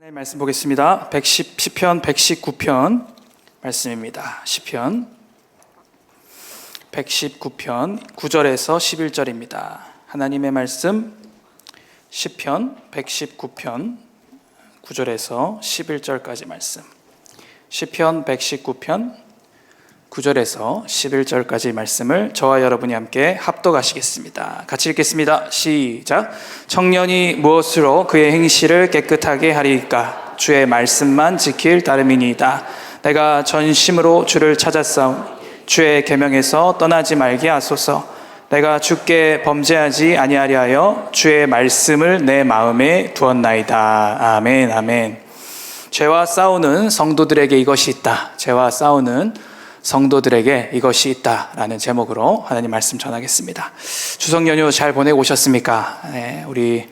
네, 말씀 보겠습니다. 시편 119편 말씀입니다. 시편 119편 9절에서 11절입니다. 하나님의 말씀 시편 119편 9절에서 11절까지 말씀. 시편 119편 9절에서 11절까지 말씀을 저와 여러분이 함께 합독하시겠습니다. 같이 읽겠습니다. 시작. 청년이 무엇으로 그의 행실을 깨끗하게 하리까? 주의 말씀만 지킬 따름이니이다. 내가 전심으로 주를 찾았사오니 주의 계명에서 떠나지 말게 하소서. 내가 주께 범죄하지 아니하려 하여 주의 말씀을 내 마음에 두었나이다. 아멘, 아멘. 죄와 싸우는 성도들에게 이것이 있다. 죄와 싸우는 성도들에게 이것이 있다라는 제목으로 하나님 말씀 전하겠습니다. 추석 연휴 잘 보내고 오셨습니까? 네, 우리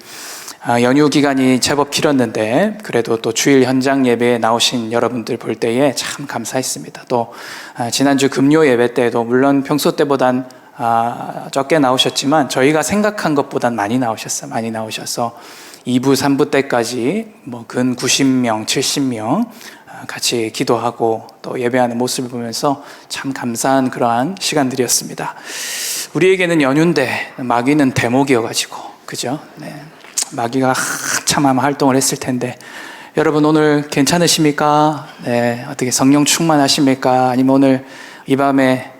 연휴 기간이 제법 길었는데 그래도 또 주일 현장 예배에 나오신 여러분들 볼 때에 참 감사했습니다. 또 지난주 금요 예배 때도 물론 평소 때보단 적게 나오셨지만 저희가 생각한 것보단 많이 나오셨어요. 많이 나오셔서 2부, 3부 때까지 근 90명, 70명 같이 기도하고 또 예배하는 모습을 보면서 참 감사한 그러한 시간들이었습니다. 우리에게는 연휴인데 마귀는 대목이어가지고 그죠? 네. 마귀가 한참 아마 활동을 했을 텐데 여러분 오늘 괜찮으십니까? 네. 어떻게 성령 충만하십니까? 아니면 오늘 이 밤에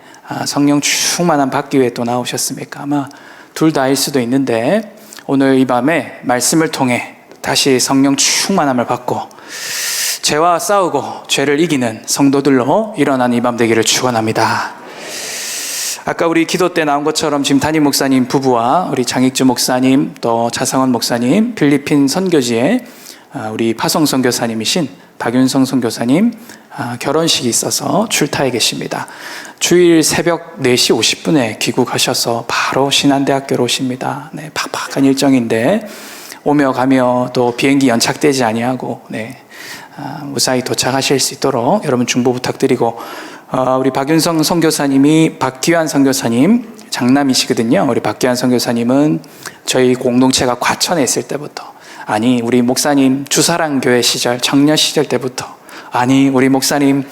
성령 충만함 받기 위해 또 나오셨습니까? 아마 둘 다일 수도 있는데 오늘 이 밤에 말씀을 통해 다시 성령 충만함을 받고 죄와 싸우고 죄를 이기는 성도들로 일어난 이 밤 되기를 축원합니다. 아까 우리 기도 때 나온 것처럼 지금 담임 목사님 부부와 우리 장익주 목사님 또 자상원 목사님 필리핀 선교지에 우리 파송 선교사님이신 박윤성 선교사님 결혼식이 있어서 출타해 계십니다. 주일 새벽 4시 50분에 귀국하셔서 바로 신한대학교로 오십니다. 네, 팍팍한 일정인데 오며 가며 또 비행기 연착되지 아니하고 무사히 도착하실 수 있도록 여러분 중보 부탁드리고 우리 박윤성 선교사님이 박기환 선교사님 장남이시거든요. 우리 박기환 선교사님은 저희 공동체가 과천에 있을 때부터 우리 목사님 주사랑교회 시절 청년 시절 때부터 우리 목사님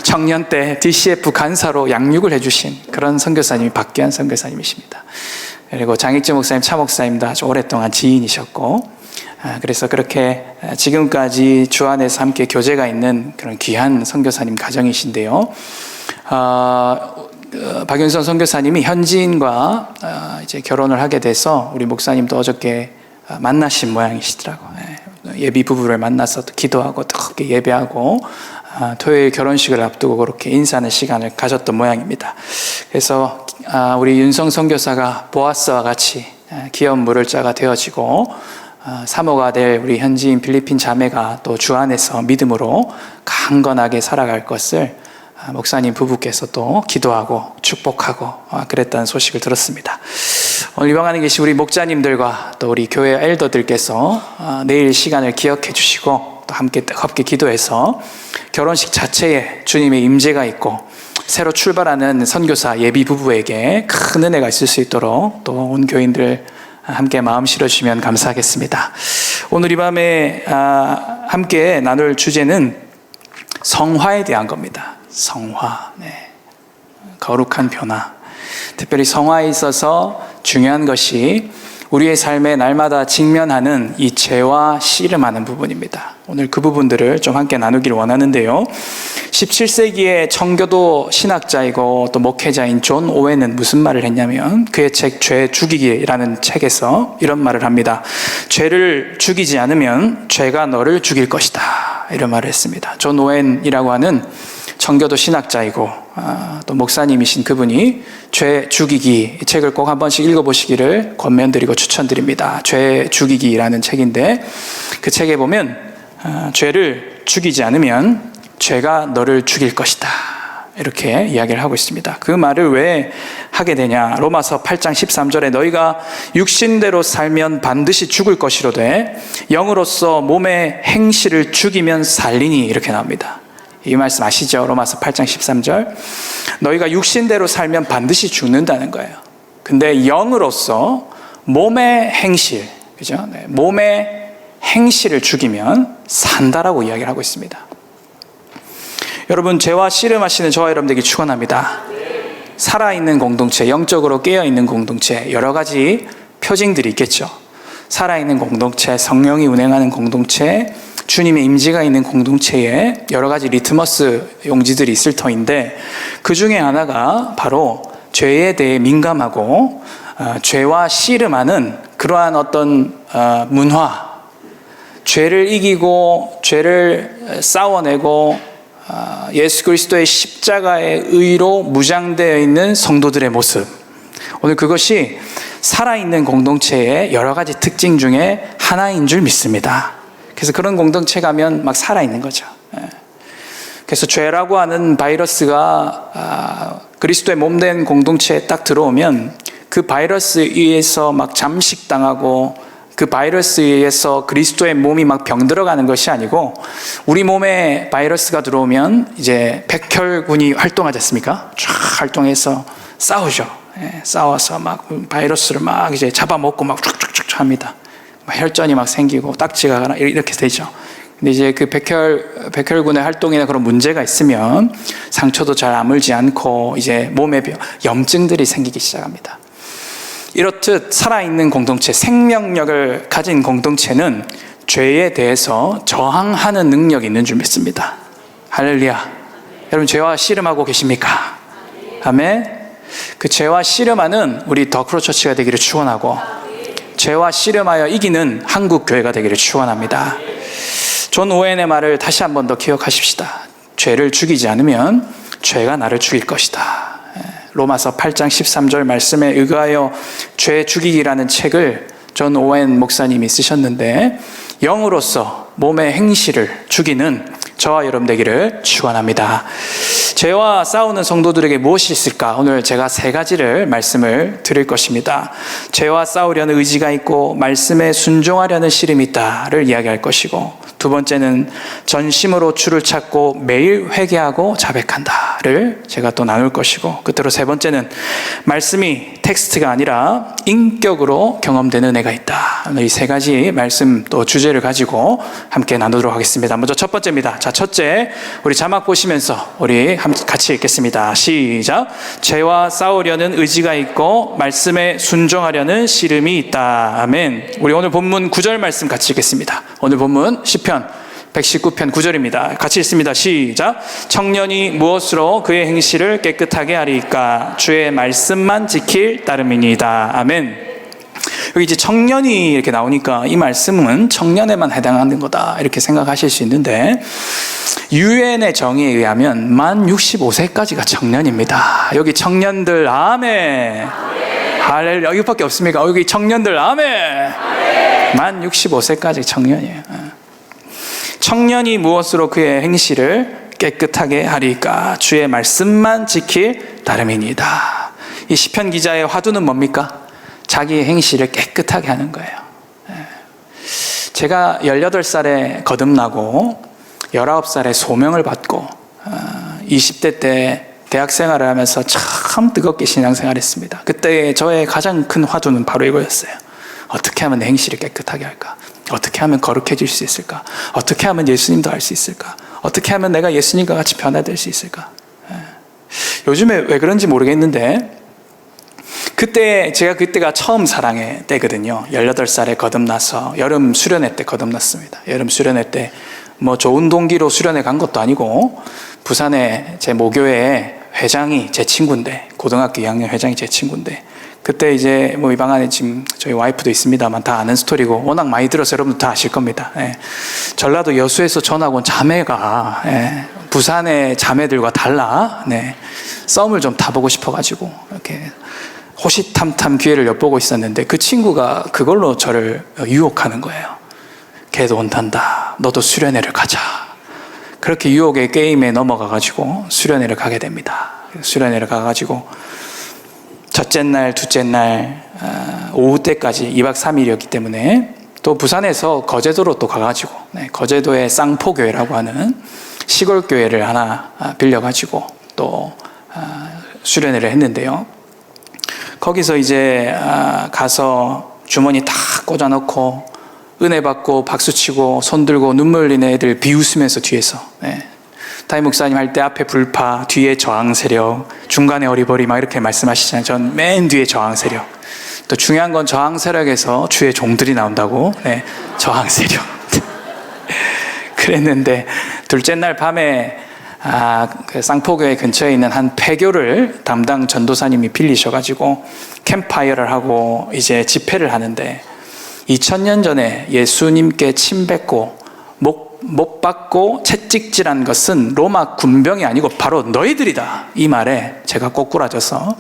청년 때 DCF 간사로 양육을 해주신 그런 선교사님이 박기환 선교사님이십니다. 그리고 장익재 목사님, 차 목사님도 아주 오랫동안 지인이셨고 그래서 그렇게 지금까지 주 안에서 함께 교제가 있는 그런 귀한 선교사님 가정이신데요. 박윤선 선교사님이 현지인과 이제 결혼을 하게 돼서 우리 목사님도 어저께 만나신 모양이시더라고요. 예비 부부를 만나서 또 기도하고 또 함께 예배하고 토요일 결혼식을 앞두고 그렇게 인사하는 시간을 가졌던 모양입니다. 그래서 우리 윤성 선교사가 보아스와 같이 귀여운 물을자가 되어지고 사모가 될 우리 현지인 필리핀 자매가 또 주 안에서 믿음으로 강건하게 살아갈 것을 목사님 부부께서 또 기도하고 축복하고 그랬다는 소식을 들었습니다. 오늘 이방안에 계신 우리 목자님들과 또 우리 교회 엘더들께서 내일 시간을 기억해 주시고 또 함께 뜨겁게 기도해서 결혼식 자체에 주님의 임재가 있고 새로 출발하는 선교사 예비 부부에게 큰 은혜가 있을 수 있도록 또 온 교인들 함께 마음 실어주시면 감사하겠습니다. 오늘 이 밤에 함께 나눌 주제는 성화에 대한 겁니다. 성화, 거룩한 변화. 특별히 성화에 있어서 중요한 것이 우리의 삶에 날마다 직면하는 이 죄와 씨름하는 부분입니다. 오늘 그 부분들을 좀 함께 나누기를 원하는데요. 17세기의 청교도 신학자이고 또 목회자인 존 오웬은 무슨 말을 했냐면 그의 책 죄 죽이기라는 책에서 이런 말을 합니다. 죄를 죽이지 않으면 죄가 너를 죽일 것이다. 이런 말을 했습니다. 존 오웬이라고 하는 청교도 신학자이고 또 목사님이신 그분이 죄 죽이기 이 책을 꼭 한 번씩 읽어보시기를 권면드리고 추천드립니다. 죄 죽이기라는 책인데 그 책에 보면 죄를 죽이지 않으면 죄가 너를 죽일 것이다 이렇게 이야기를 하고 있습니다. 그 말을 왜 하게 되냐? 로마서 8장 13절에 너희가 육신대로 살면 반드시 죽을 것이로되 영으로서 몸의 행실을 죽이면 살리니 이렇게 나옵니다. 이 말씀 아시죠? 로마서 8장 13절 너희가 육신대로 살면 반드시 죽는다는 거예요. 근데 영으로서 몸의 행실, 그죠? 몸의 행실을 죽이면 산다라고 이야기를 하고 있습니다. 여러분, 죄와 씨름하시는 저와 여러분들에게 축원합니다. 살아있는 공동체, 영적으로 깨어있는 공동체, 여러 가지 표징들이 있겠죠. 살아있는 공동체, 성령이 운행하는 공동체, 주님의 임재가 있는 공동체에 여러 가지 리트머스 용지들이 있을 터인데, 그 중에 하나가 바로 죄에 대해 민감하고 죄와 씨름하는 그러한 어떤 문화, 죄를 이기고 죄를 싸워내고 예수 그리스도의 십자가의 의로 무장되어 있는 성도들의 모습, 오늘 그것이 살아있는 공동체의 여러 가지 특징 중에 하나인 줄 믿습니다. 그래서 그런 공동체 가면 막 살아있는 거죠. 그래서 죄라고 하는 바이러스가 그리스도의 몸된 공동체에 딱 들어오면 그 바이러스에 의해서 막 잠식당하고 그 바이러스에 의해서 그리스도의 몸이 막 병들어가는 것이 아니고, 우리 몸에 바이러스가 들어오면 이제 백혈군이 활동하지 않습니까? 쫙 활동해서 싸우죠. 싸워서 막 바이러스를 막 이제 잡아먹고 막 쫙쫙쫙 합니다. 혈전이 막 생기고 딱지가 가나 이렇게 되죠. 근데 이제 그 백혈군의 활동이나 그런 문제가 있으면 상처도 잘 아물지 않고 이제 몸에 염증들이 생기기 시작합니다. 이렇듯 살아있는 공동체, 생명력을 가진 공동체는 죄에 대해서 저항하는 능력이 있는 줄 믿습니다. 할렐루야. 여러분, 죄와 씨름하고 계십니까? 아멘. 그 죄와 씨름하는 우리 더 크로처치가 되기를 축원하고, 죄와 씨름하여 이기는 한국 교회가 되기를 축원합니다. 존 오웬의 말을 다시 한 번 더 기억하십시다. 죄를 죽이지 않으면 죄가 나를 죽일 것이다. 로마서 8장 13절 말씀에 의거하여 죄 죽이기라는 책을 존 오웬 목사님이 쓰셨는데, 영으로서 몸의 행실을 죽이는 저와 여러분 되기를 축원합니다. 죄와 싸우는 성도들에게 무엇이 있을까? 오늘 제가 세 가지를 말씀을 드릴 것입니다. 죄와 싸우려는 의지가 있고 말씀에 순종하려는 씨름이 있다를 이야기할 것이고, 두 번째는 전심으로 주를 찾고 매일 회개하고 자백한다를 제가 또 나눌 것이고, 끝으로 세 번째는 말씀이 텍스트가 아니라 인격으로 경험되는 애가 있다. 오늘 이 세 가지 말씀 또 주제를 가지고 함께 나누도록 하겠습니다. 먼저 첫 번째입니다. 자, 첫째, 우리 자막 보시면서 우리 같이 읽겠습니다. 시작. 죄와 싸우려는 의지가 있고 말씀에 순종하려는 씨름이 있다. 아멘. 우리 오늘 본문 9절 말씀 같이 읽겠습니다. 오늘 본문 시편 119편 9절입니다. 같이 읽습니다. 시작. 청년이 무엇으로 그의 행실을 깨끗하게 하리까? 주의 말씀만 지킬 따름이니이다. 아멘. 여기 이제 청년이 이렇게 나오니까 이 말씀은 청년에만 해당하는 거다 이렇게 생각하실 수 있는데, 유엔의 정의에 의하면 만 65세까지가 청년입니다. 여기 청년들 아멘. 할렐루야. 여기밖에 없습니까? 여기 청년들 아멘. 만 65세까지 청년이에요. 청년이 무엇으로 그의 행실을 깨끗하게 하리까? 주의 말씀만 지킬 따름이니이다. 이 시편 기자의 화두는 뭡니까? 자기의 행실을 깨끗하게 하는 거예요. 제가 18살에 거듭나고 19살에 소명을 받고 20대 때 대학 생활을 하면서 참 뜨겁게 신앙생활을 했습니다. 그때 저의 가장 큰 화두는 바로 이거였어요. 어떻게 하면 내 행실을 깨끗하게 할까? 어떻게 하면 거룩해질 수 있을까? 어떻게 하면 예수님도 알 수 있을까? 어떻게 하면 내가 예수님과 같이 변화될 수 있을까? 요즘에 왜 그런지 모르겠는데, 제가 그때가 처음 사랑의 때거든요. 18살에 거듭나서 여름 수련회 때 거듭났습니다. 여름 수련회 때 뭐 좋은 동기로 수련회 간 것도 아니고, 부산에 제 모교회 회장이 제 친구인데, 고등학교 2학년 회장이 제 친구인데, 그때 이제 뭐 이 방 안에 지금 저희 와이프도 있습니다만 다 아는 스토리고 워낙 많이 들어서 여러분들 다 아실 겁니다. 전라도 여수에서 전학 온 자매가 부산의 자매들과 달라 썸을 좀 타보고 싶어가지고 이렇게 호시탐탐 기회를 엿보고 있었는데, 그 친구가 그걸로 저를 유혹하는 거예요. 걔도 온단다. 너도 수련회를 가자. 그렇게 유혹의 게임에 넘어가가지고 수련회를 가게 됩니다. 수련회를 가가지고 첫째 날, 둘째 날 오후 때까지 2박 3일이었기 때문에, 또 부산에서 거제도로 또 가가지고 거제도의 쌍포교회라고 하는 시골 교회를 하나 빌려가지고 또 수련회를 했는데요. 거기서 이제 가서 주머니 다 꽂아놓고 은혜 받고 박수치고 손 들고 눈물 흘리는 애들 비웃으면서 뒤에서 담임 목사님 할 때 앞에 불파, 뒤에 저항 세력, 중간에 어리버리 막 이렇게 말씀하시잖아요. 전 맨 뒤에 저항 세력. 또 중요한 건 저항 세력에서 주의 종들이 나온다고. 저항 세력. 그랬는데 둘째 날 밤에 그 쌍포교회 근처에 있는 한 폐교를 담당 전도사님이 빌리셔가지고 캠파이어를 하고 이제 집회를 하는데 2000년 전에 예수님께 침 뱉고 못 받고 채찍질한 것은 로마 군병이 아니고 바로 너희들이다. 이 말에 제가 꼬꾸라져서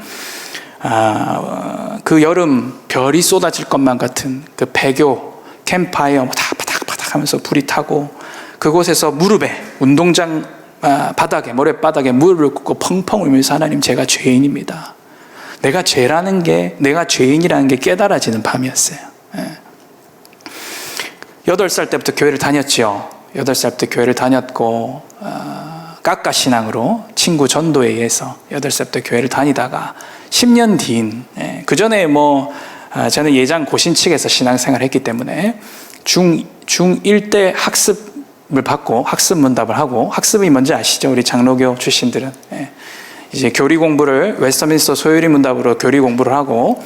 그 여름 별이 쏟아질 것만 같은 그 폐교 캠파이어 다 바닥바닥 하면서 불이 타고 그곳에서 무릎에 운동장 바닥에 모래바닥에 무릎을 꿇고 펑펑 울면서 하나님 제가 죄인입니다. 내가 죄인이라는 게 깨달아지는 밤이었어요. 8살 때부터 교회를 다녔죠. 8살부터 교회를 다녔고 깎아 신앙으로 친구 전도에 의해서 8살부터 교회를 다니다가 10년 뒤인 그 전에 저는 예장 고신 측에서 신앙생활을 했기 때문에 중1 때 학습을 받고 학습 문답을 하고 학습이 뭔지 아시죠? 우리 장로교 출신들은 이제 교리 공부를 웨스터민스터 소요리 문답으로 교리 공부를 하고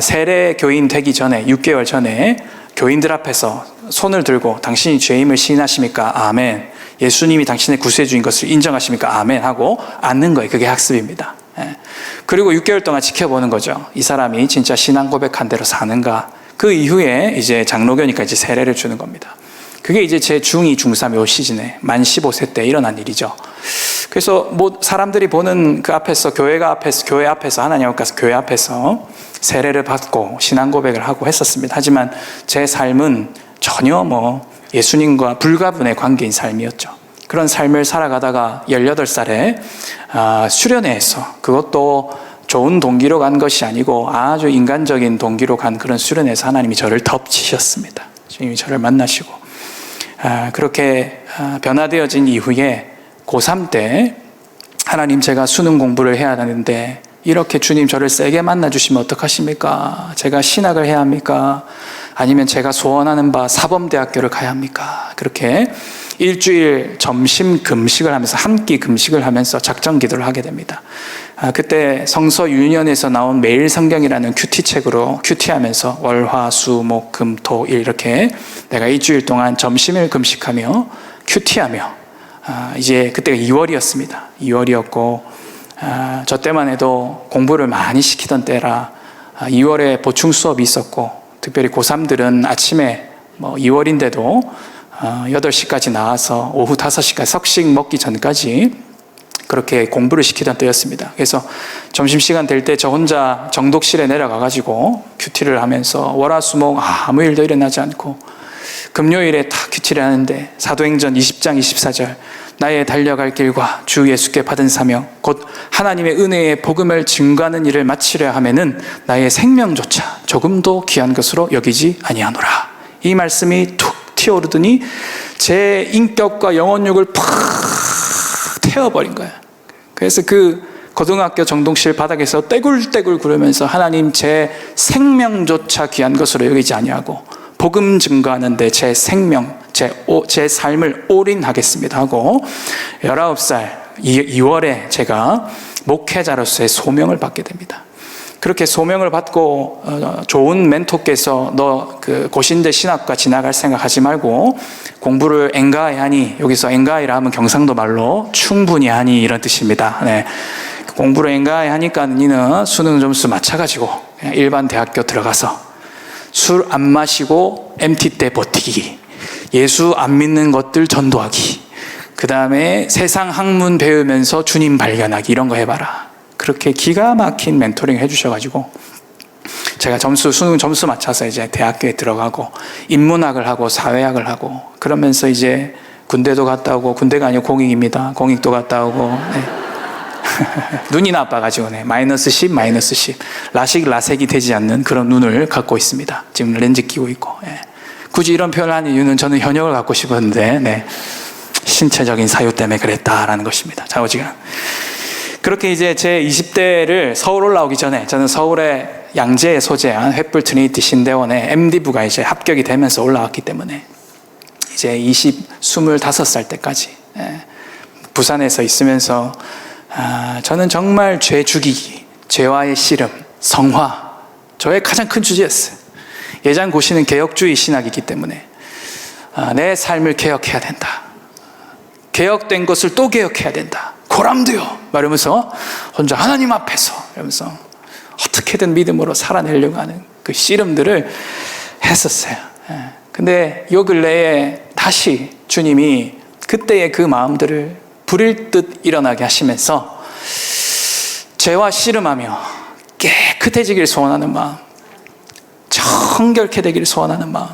세례 교인 되기 전에 6개월 전에 교인들 앞에서 손을 들고 당신이 죄임을 시인하십니까? 아멘. 예수님이 당신의 구세주인 것을 인정하십니까? 아멘 하고 앉는 거예요. 그게 학습입니다. 그리고 6개월 동안 지켜보는 거죠. 이 사람이 진짜 신앙 고백한 대로 사는가. 그 이후에 이제 장로교니까 이제 세례를 주는 겁니다. 그게 이제 제 중2, 중3 요 시즌에 만 15세 때 일어난 일이죠. 그래서 사람들이 보는 그 앞에서 교회 앞에서 하나님 앞에 가서 교회 앞에서 세례를 받고 신앙 고백을 하고 했었습니다. 하지만 제 삶은 전혀 예수님과 불가분의 관계인 삶이었죠. 그런 삶을 살아가다가 18살에 수련회에서 그것도 좋은 동기로 간 것이 아니고 아주 인간적인 동기로 간 그런 수련회에서 하나님이 저를 덮치셨습니다. 주님이 저를 만나시고 그렇게 변화되어진 이후에 고3 때 하나님 제가 수능 공부를 해야 하는데 이렇게 주님 저를 세게 만나주시면 어떡하십니까? 제가 신학을 해야 합니까? 아니면 제가 소원하는 바 사범대학교를 가야 합니까? 그렇게 일주일 점심 금식을 하면서 한 끼 금식을 하면서 작정 기도를 하게 됩니다. 그때 성서 유년에서 나온 매일 성경이라는 큐티책으로 큐티하면서 월, 화, 수, 목, 금, 토, 일 이렇게 내가 일주일 동안 점심을 금식하며 큐티하며 이제 그때가 2월이었습니다. 2월이었고 저 때만 해도 공부를 많이 시키던 때라 2월에 보충 수업이 있었고 특별히 고3들은 아침에 2월인데도 8시까지 나와서 오후 5시까지 석식 먹기 전까지 그렇게 공부를 시키던 때였습니다. 그래서 점심시간 될 때 저 혼자 정독실에 내려가가지고 큐티를 하면서 월화수목 아무 일도 일어나지 않고 금요일에 다 큐티를 하는데 사도행전 20장 24절 나의 달려갈 길과 주 예수께 받은 사명 곧 하나님의 은혜의 복음을 증거하는 일을 마치려 하면은 나의 생명조차 조금도 귀한 것으로 여기지 아니하노라. 이 말씀이 툭 튀어오르더니 제 인격과 영혼육을 팍 태워버린 거예요. 그래서 그 고등학교 정독실 바닥에서 떼굴떼굴 구르면서 하나님 제 생명조차 귀한 것으로 여기지 아니하고 복음 증거하는데 제 생명, 제 삶을 올인하겠습니다 하고 19살 2월에 제가 목회자로서의 소명을 받게 됩니다. 그렇게 소명을 받고 좋은 멘토께서 너 그 고신대 신학과 지나갈 생각하지 말고 공부를 엥가이 하니 여기서 엥가이라 하면 경상도 말로 충분히 하니 이런 뜻입니다. 공부를 엥가이 하니까 니는 수능 점수 맞춰가지고 그냥 일반 대학교 들어가서 술 안 마시고 MT 때 버티기, 예수 안 믿는 것들 전도하기, 그 다음에 세상 학문 배우면서 주님 발견하기 이런 거 해봐라. 그렇게 기가 막힌 멘토링 해주셔가지고 제가 수능 점수 맞춰서 이제 대학교에 들어가고 인문학을 하고 사회학을 하고 그러면서 이제 군대도 갔다 오고 군대가 아니고 공익입니다. 공익도 갔다 오고 눈이 나빠가지고 마이너스 10 라식이 되지 않는 그런 눈을 갖고 있습니다. 지금 렌즈 끼고 있고 굳이 이런 표현을 하는 이유는 저는 현역을 갖고 싶었는데 신체적인 사유 때문에 그랬다라는 것입니다. 좌우지간 그렇게 이제 제 20대를 서울 올라오기 전에 저는 서울에 양재에 소재한 횃불 트리니티 신대원에 MD부가 이제 합격이 되면서 올라왔기 때문에 이제 25살 때까지 부산에서 있으면서 저는 정말 죄 죽이기, 죄와의 씨름, 성화, 저의 가장 큰 주제였어요. 예장 고시는 개혁주의 신학이기 때문에 내 삶을 개혁해야 된다. 개혁된 것을 또 개혁해야 된다. 고람되어 말하면서 혼자 하나님 앞에서 이러면서 어떻게든 믿음으로 살아내려고 하는 그 씨름들을 했었어요. 근데 요 근래에 다시 주님이 그때의 그 마음들을 불일 듯 일어나게 하시면서 죄와 씨름하며 깨끗해지기를 소원하는 마음, 정결케 되기를 소원하는 마음,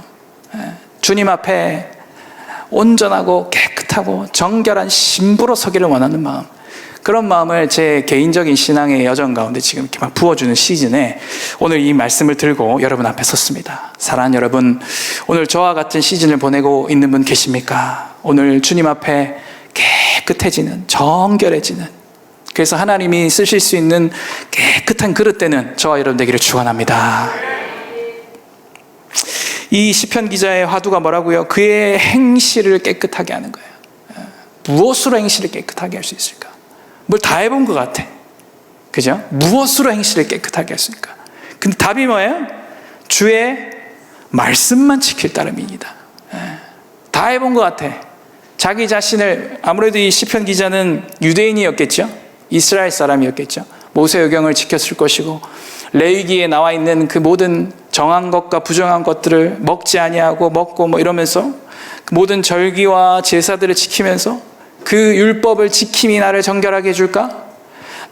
주님 앞에 온전하고 깨끗하고 정결한 신부로 서기를 원하는 마음, 그런 마음을 제 개인적인 신앙의 여정 가운데 지금 이렇게 막 부어주는 시즌에 오늘 이 말씀을 들고 여러분 앞에 섰습니다. 사랑하는 여러분, 오늘 저와 같은 시즌을 보내고 있는 분 계십니까? 오늘 주님 앞에 깨끗해지는, 정결해지는, 그래서 하나님이 쓰실 수 있는 깨끗한 그릇 되는 저와 여러분 되기를 축원합니다. 이 시편 기자의 화두가 뭐라고요? 그의 행실을 깨끗하게 하는 거예요. 무엇으로 행실을 깨끗하게 할 수 있을까? 뭘 다 해본 것 같아. 그죠? 무엇으로 행실을 깨끗하게 할 수 있을까? 근데 답이 뭐예요? 주의 말씀만 지킬 따름입니다. 다 해본 것 같아. 자기 자신을, 아무래도 이 시편 기자는 유대인이었겠죠? 이스라엘 사람이었겠죠? 모세오경을 지켰을 것이고 레위기에 나와 있는 그 모든 정한 것과 부정한 것들을 먹지 아니하고 먹고 뭐 이러면서 그 모든 절기와 제사들을 지키면서 그 율법을 지킴이 나를 정결하게 해줄까?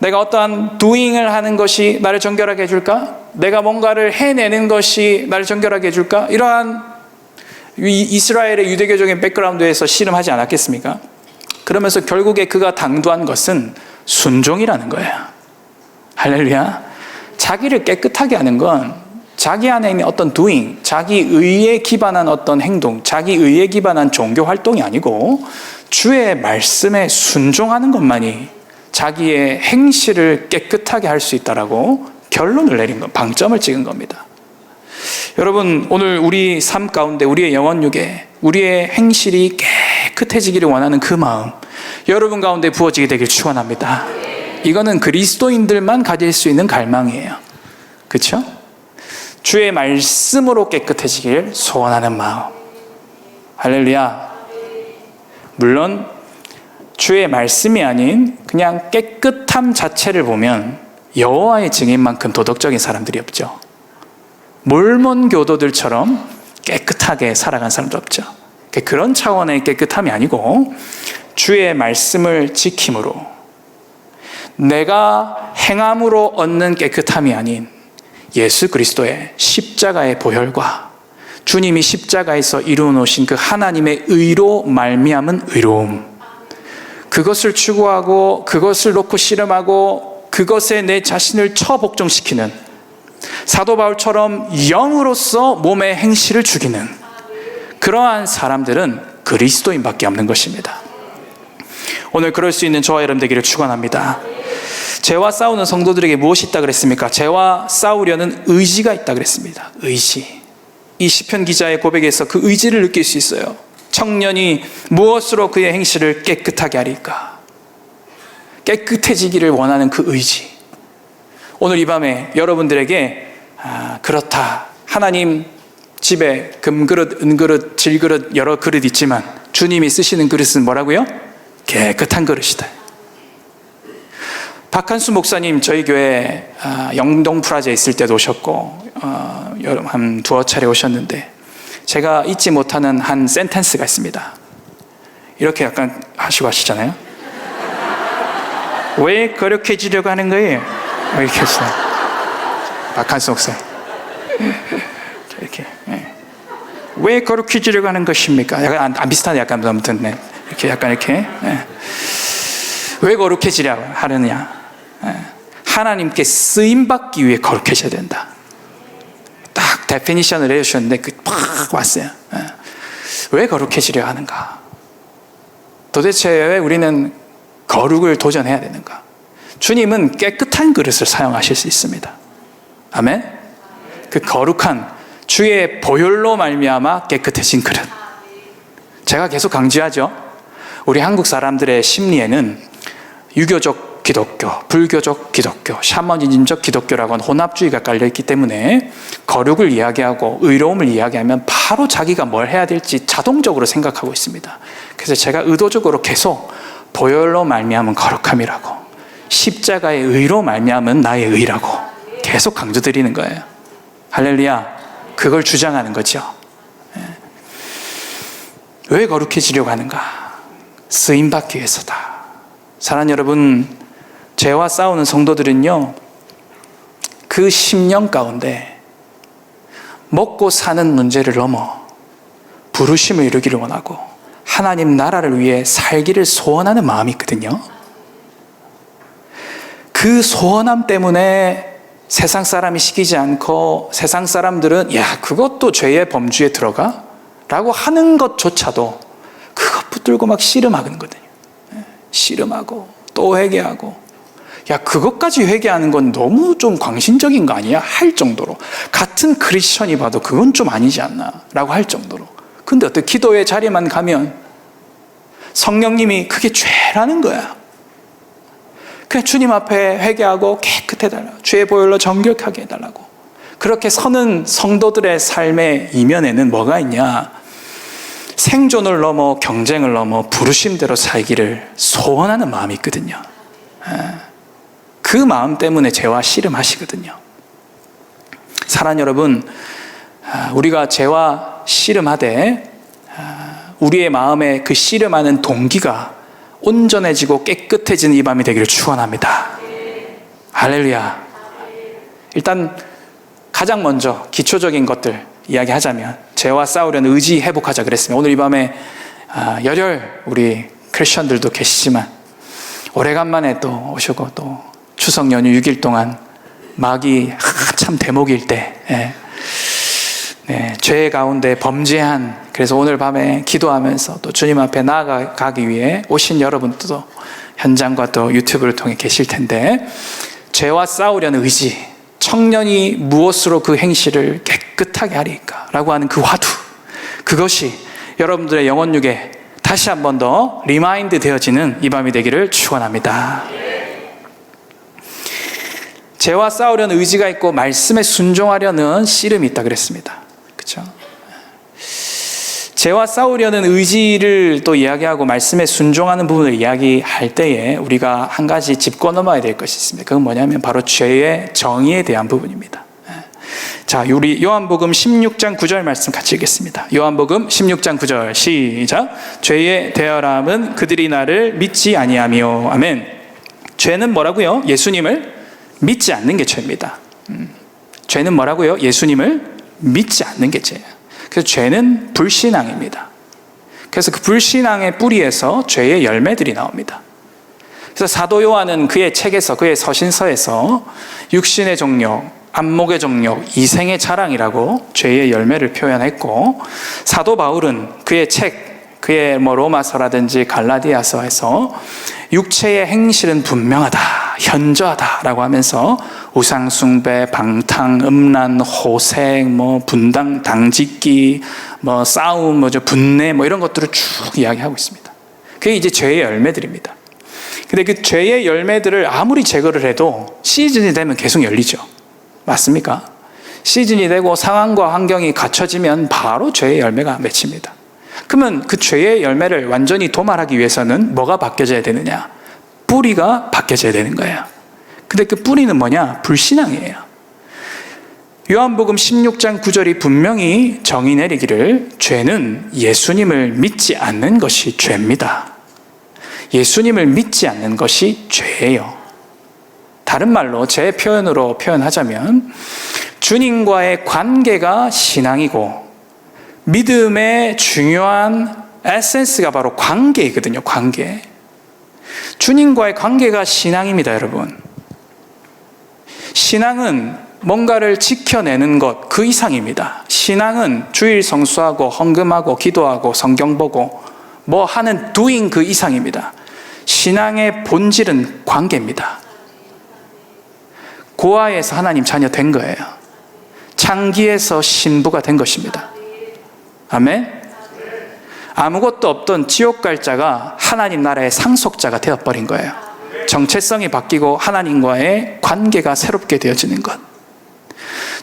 내가 어떠한 doing을 하는 것이 나를 정결하게 해줄까? 내가 뭔가를 해내는 것이 나를 정결하게 해줄까? 이러한 이스라엘의 유대교적인 백그라운드에서 씨름하지 않았겠습니까? 그러면서 결국에 그가 당도한 것은 순종이라는 거예요. 할렐루야. 자기를 깨끗하게 하는 건 자기 안에 있는 어떤 doing, 자기 의에 기반한 어떤 행동, 자기 의에 기반한 종교 활동이 아니고 주의 말씀에 순종하는 것만이 자기의 행실을 깨끗하게 할 수 있다라고 결론을 내린 것, 방점을 찍은 겁니다. 여러분, 오늘 우리 삶 가운데 우리의 영혼 육에 우리의 행실이 깨끗해지기를 원하는 그 마음, 여러분 가운데 부어지게 되길 축원합니다. 이거는 그리스도인들만 가질 수 있는 갈망이에요. 그렇죠? 주의 말씀으로 깨끗해지길 소원하는 마음. 할렐루야. 물론 주의 말씀이 아닌 그냥 깨끗함 자체를 보면 여호와의 증인만큼 도덕적인 사람들이 없죠. 몰몬 교도들처럼 깨끗하게 살아간 사람도 없죠. 그런 차원의 깨끗함이 아니고 주의 말씀을 지킴으로, 내가 행함으로 얻는 깨끗함이 아닌 예수 그리스도의 십자가의 보혈과 주님이 십자가에서 이루어 놓으신 그 하나님의 의로 말미암은 의로움, 그것을 추구하고 그것을 놓고 씨름하고 그것에 내 자신을 처복종시키는 사도 바울처럼 영으로서 몸의 행실을 죽이는 그러한 사람들은 그리스도인밖에 없는 것입니다. 오늘 그럴 수 있는 저와 여러분 되기를 축원합니다. 죄와 싸우는 성도들에게 무엇이 있다 그랬습니까? 죄와 싸우려는 의지가 있다 그랬습니다. 의지. 이 시편 기자의 고백에서 그 의지를 느낄 수 있어요. 청년이 무엇으로 그의 행실을 깨끗하게 하리까? 깨끗해지기를 원하는 그 의지. 오늘 이 밤에 여러분들에게 그렇다, 하나님 집에 금그릇, 은그릇, 질그릇 여러 그릇 있지만 주님이 쓰시는 그릇은 뭐라고요? 깨끗한 그릇이다. 박한수 목사님 저희 교회 영동 프라자에 있을 때도 오셨고 한 두어 차례 오셨는데 제가 잊지 못하는 한 센텐스가 있습니다. 이렇게 약간 하시고 하시잖아요. 왜 거룩해지려고 하는 거예요? 이렇게 하시나요? 박한수 목사님 이렇게 왜 거룩해지려고 하는 것입니까? 약간 안 비슷하네. 약간 아무튼 이렇게 약간 이렇게 왜 거룩해지려고 하느냐? 하나님께 쓰임받기 위해 거룩해져야 된다. 딱 데피니션을 해주셨는데 팍 왔어요. 왜 거룩해지려 하는가? 도대체 왜 우리는 거룩을 도전해야 되는가? 주님은 깨끗한 그릇을 사용하실 수 있습니다. 아멘? 그 거룩한 주의 보혈로 말미암아 깨끗해진 그릇. 제가 계속 강조하죠. 우리 한국 사람들의 심리에는 유교적 기독교, 불교적 기독교, 샤머니즘적 기독교라고 하는 혼합주의가 깔려있기 때문에 거룩을 이야기하고 의로움을 이야기하면 바로 자기가 뭘 해야 될지 자동적으로 생각하고 있습니다. 그래서 제가 의도적으로 계속 보혈로 말미암은 거룩함이라고, 십자가의 의로 말미암은 나의 의라고 계속 강조드리는 거예요. 할렐루야. 그걸 주장하는 거죠. 왜 거룩해지려고 하는가? 쓰임받기 위해서다. 사랑하는 여러분, 죄와 싸우는 성도들은요, 그 10년 가운데 먹고 사는 문제를 넘어 부르심을 이루기를 원하고 하나님 나라를 위해 살기를 소원하는 마음이 있거든요. 그 소원함 때문에 세상 사람이 시키지 않고 세상 사람들은 야, 그것도 죄의 범주에 들어가? 라고 하는 것조차도 그것 붙들고 막 씨름하는 거거든요. 씨름하고 또 회개하고, 야, 그것까지 회개하는 건 너무 좀 광신적인 거 아니야? 할 정도로. 같은 크리스천이 봐도 그건 좀 아니지 않나? 라고 할 정도로. 근데 어떻게 기도의 자리만 가면 성령님이 그게 죄라는 거야. 그냥 주님 앞에 회개하고 깨끗해달라고, 주의 보혈로 정결하게 해달라고. 그렇게 서는 성도들의 삶의 이면에는 뭐가 있냐? 생존을 넘어 경쟁을 넘어 부르심대로 살기를 소원하는 마음이 있거든요. 그 마음 때문에 죄와 씨름하시거든요. 사랑하는 여러분, 우리가 죄와 씨름하되 우리의 마음에 그 씨름하는 동기가 온전해지고 깨끗해지는 이 밤이 되기를 축원합니다. 할렐루야. 일단 가장 먼저 기초적인 것들 이야기하자면 죄와 싸우려는 의지 회복하자 그랬습니다. 오늘 이 밤에 열혈 우리 크리스천들도 계시지만 오래간만에 또 오시고 또 추석 연휴 6일 동안 마귀 한참 대목일 때 죄 가운데 범죄한, 그래서 오늘 밤에 기도하면서 또 주님 앞에 나아가기 위해 오신 여러분들도 현장과 또 유튜브를 통해 계실 텐데, 죄와 싸우려는 의지, 청년이 무엇으로 그 행실을 깨끗하게 하리까 라고 하는 그 화두, 그것이 여러분들의 영혼육에 다시 한 번 더 리마인드 되어지는 이 밤이 되기를 축원합니다. 죄와 싸우려는 의지가 있고 말씀에 순종하려는 씨름이 있다 그랬습니다. 그렇죠? 죄와 싸우려는 의지를 또 이야기하고 말씀에 순종하는 부분을 이야기할 때에 우리가 한 가지 짚고 넘어야 될 것이 있습니다. 그건 뭐냐면 바로 죄의 정의에 대한 부분입니다. 자, 우리 요한복음 16장 9절 말씀 같이 읽겠습니다. 요한복음 16장 9절 시작. 죄의 대열함은 그들이 나를 믿지 아니하며. 아멘. 죄는 뭐라고요? 예수님을 믿지 않는 게 죄입니다. 죄는 뭐라고요? 예수님을 믿지 않는 게 죄예요. 그래서 죄는 불신앙입니다. 그래서 그 불신앙의 뿌리에서 죄의 열매들이 나옵니다. 그래서 사도 요한은 그의 책에서, 그의 서신서에서 육신의 정욕, 안목의 정욕, 이생의 자랑이라고 죄의 열매를 표현했고, 사도 바울은 그의 책, 그의 로마서라든지 갈라디아서에서 육체의 행실은 분명하다, 현저하다라고 하면서 우상숭배, 방탕, 음란, 호색, 분당, 당짓기, 싸움, 분내, 이런 것들을 쭉 이야기하고 있습니다. 그게 이제 죄의 열매들입니다. 근데 그 죄의 열매들을 아무리 제거를 해도 시즌이 되면 계속 열리죠. 맞습니까? 시즌이 되고 상황과 환경이 갖춰지면 바로 죄의 열매가 맺힙니다. 그러면 그 죄의 열매를 완전히 도말하기 위해서는 뭐가 바뀌어져야 되느냐? 뿌리가 바뀌어져야 되는 거예요. 근데 그 뿌리는 뭐냐? 불신앙이에요. 요한복음 16장 9절이 분명히 정의 내리기를 죄는 예수님을 믿지 않는 것이 죄입니다. 예수님을 믿지 않는 것이 죄예요. 다른 말로 제 표현으로 표현하자면 주님과의 관계가 신앙이고 믿음의 중요한 에센스가 바로 관계이거든요. 관계. 주님과의 관계가 신앙입니다, 여러분. 신앙은 뭔가를 지켜내는 것 그 이상입니다. 신앙은 주일 성수하고 헌금하고 기도하고 성경 보고 하는 doing 그 이상입니다. 신앙의 본질은 관계입니다. 고아에서 하나님 자녀 된 거예요. 창기에서 신부가 된 것입니다. 아멘. 아무것도 없던 지옥 갈 자가 하나님 나라의 상속자가 되어버린 거예요. 정체성이 바뀌고 하나님과의 관계가 새롭게 되어지는 것.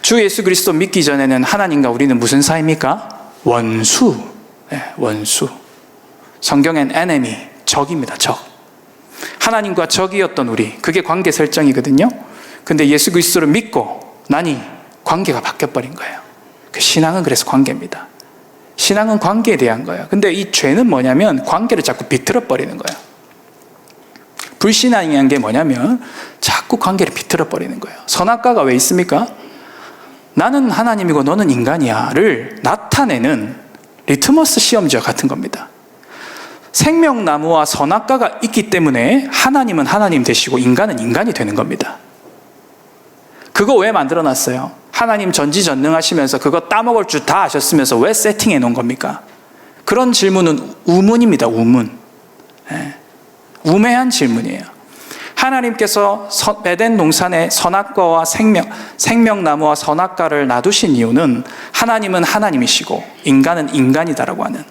주 예수 그리스도 믿기 전에는 하나님과 우리는 무슨 사이입니까? 원수. 원수. 성경엔 enemy, 적입니다. 적. 하나님과 적이었던 우리, 그게 관계 설정이거든요. 근데 예수 그리스도를 믿고 나니 관계가 바뀌어버린 거예요. 그 신앙은 그래서 관계입니다. 신앙은 관계에 대한 거예요. 근데 이 죄는 뭐냐면 관계를 자꾸 비틀어버리는 거예요. 불신앙이란 게 뭐냐면 자꾸 관계를 비틀어버리는 거예요. 선악과가 왜 있습니까? 나는 하나님이고 너는 인간이야를 나타내는 리트머스 시험지와 같은 겁니다. 생명나무와 선악과가 있기 때문에 하나님은 하나님 되시고 인간은 인간이 되는 겁니다. 그거 왜 만들어놨어요? 하나님 전지전능하시면서 그거 따먹을 줄 다 아셨으면서 왜 세팅해 놓은 겁니까? 그런 질문은 우문입니다. 우문. 우매한 질문이에요. 하나님께서 에덴 동산에 선악과와 생명나무와 선악과를 놔두신 이유는 하나님은 하나님이시고 인간은 인간이다라고 하는,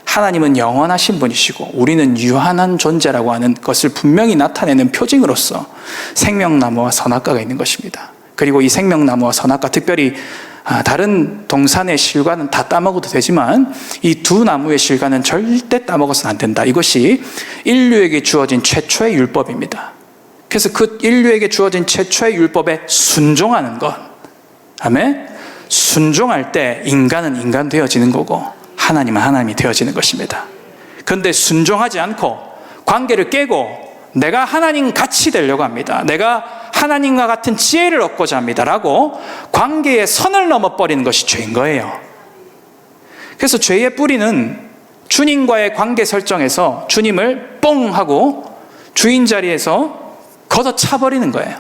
하나님은 영원하신 분이시고 우리는 유한한 존재라고 하는 것을 분명히 나타내는 표징으로서 생명나무와 선악과가 있는 것입니다. 그리고 이 생명나무와 선악과, 특별히 다른 동산의 실과는 다 따먹어도 되지만 이 두 나무의 실과는 절대 따먹어서는 안 된다. 이것이 인류에게 주어진 최초의 율법입니다. 그래서 그 인류에게 주어진 최초의 율법에 순종하는 것. 아멘? 순종할 때 인간은 인간 되어지는 거고 하나님은 하나님이 되어지는 것입니다. 그런데 순종하지 않고 관계를 깨고 내가 하나님 같이 되려고 합니다. 내가 하나님과 같은 지혜를 얻고자 합니다 라고 관계의 선을 넘어버리는 것이 죄인 거예요. 그래서 죄의 뿌리는 주님과의 관계 설정에서 주님을 뽕 하고 주인 자리에서 걷어차버리는 거예요.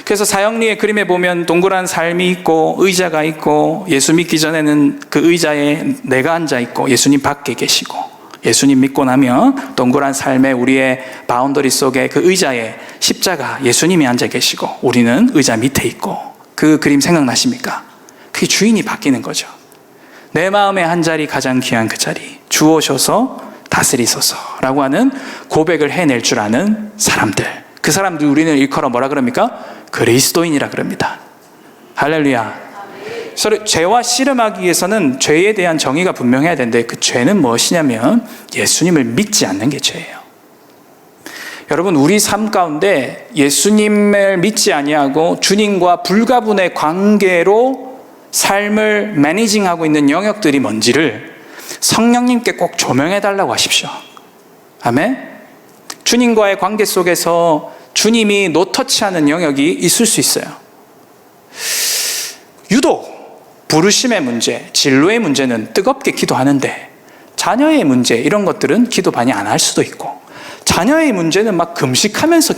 그래서 사형리의 그림에 보면 동그란 삶이 있고 의자가 있고, 예수 믿기 전에는 그 의자에 내가 앉아 있고 예수님 밖에 계시고, 예수님 믿고 나면 동그란 삶의 우리의 바운더리 속에 그 의자에 십자가 예수님이 앉아 계시고 우리는 의자 밑에 있고, 그 그림 생각나십니까? 그게 주인이 바뀌는 거죠. 내 마음의 한 자리, 가장 귀한 그 자리 주오셔서 다스리소서라고 하는 고백을 해낼 줄 아는 사람들, 그 사람들 우리는 일컬어 뭐라 그럽니까? 그리스도인이라 그럽니다. 할렐루야. 서로 죄와 씨름하기 위해서는 죄에 대한 정의가 분명해야 되는데 그 죄는 무엇이냐면 예수님을 믿지 않는 게 죄예요. 여러분, 우리 삶 가운데 예수님을 믿지 아니하고 주님과 불가분의 관계로 삶을 매니징하고 있는 영역들이 뭔지를 성령님께 꼭 조명해 달라고 하십시오. 아멘? 주님과의 관계 속에서 주님이 노터치하는 영역이 있을 수 있어요. 유독 부르심의 문제, 진로의 문제는 뜨겁게 기도하는데 자녀의 문제, 이런 것들은 기도 많이 안 할 수도 있고, 자녀의 문제는 막 금식하면서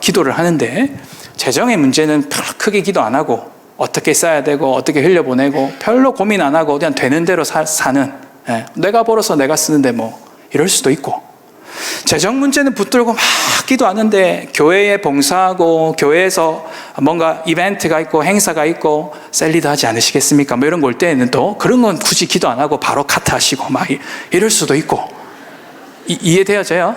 기도를 하는데 재정의 문제는 별로 크게 기도 안 하고 어떻게 써야 되고 어떻게 흘려보내고 별로 고민 안 하고 그냥 되는 대로 사는, 내가 벌어서 내가 쓰는데 뭐 이럴 수도 있고, 재정 문제는 붙들고 막 기도하는데 교회에 봉사하고 교회에서 뭔가 이벤트가 있고 행사가 있고 셀리도 하지 않으시겠습니까? 뭐 이런 거 올 때는 또 그런 건 굳이 기도 안 하고 바로 카트 하시고 막 이럴 수도 있고. 이해되어져요?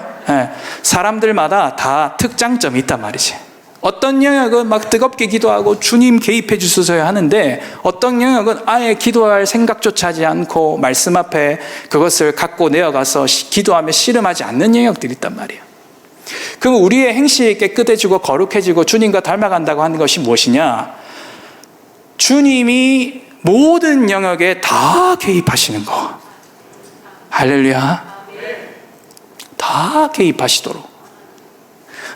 사람들마다 다 특장점이 있단 말이지. 어떤 영역은 막 뜨겁게 기도하고 주님 개입해 주소서 하는데 어떤 영역은 아예 기도할 생각조차 하지 않고 말씀 앞에 그것을 갖고 내어가서 기도하며 씨름하지 않는 영역들이 있단 말이에요. 그럼 우리의 행실이 깨끗해지고 거룩해지고 주님과 닮아간다고 하는 것이 무엇이냐? 주님이 모든 영역에 다 개입하시는 거. 할렐루야. 다 개입하시도록.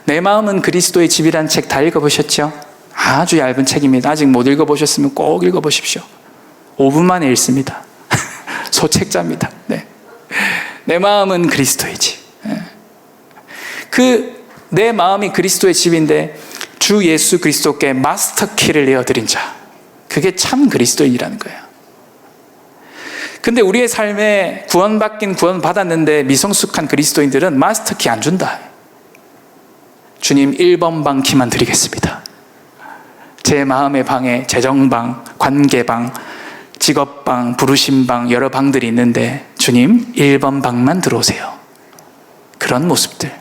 내 마음은 그리스도의 집이라는 책 다 읽어보셨죠? 아주 얇은 책입니다. 아직 못 읽어보셨으면 꼭 읽어보십시오. 5분 만에 읽습니다. 소책자입니다. 네. 내 마음은 그리스도의 집. 내 마음이 그리스도의 집인데 주 예수 그리스도께 마스터키를 내어드린 자, 그게 참 그리스도인이라는 거예요. 근데 우리의 삶에 구원받았는데 미성숙한 그리스도인들은 마스터키 안 준다. 주님 1번 방 키만 드리겠습니다. 제 마음의 방에 재정방, 관계방, 직업방, 부르심방 여러 방들이 있는데 주님 1번 방만 들어오세요. 그런 모습들.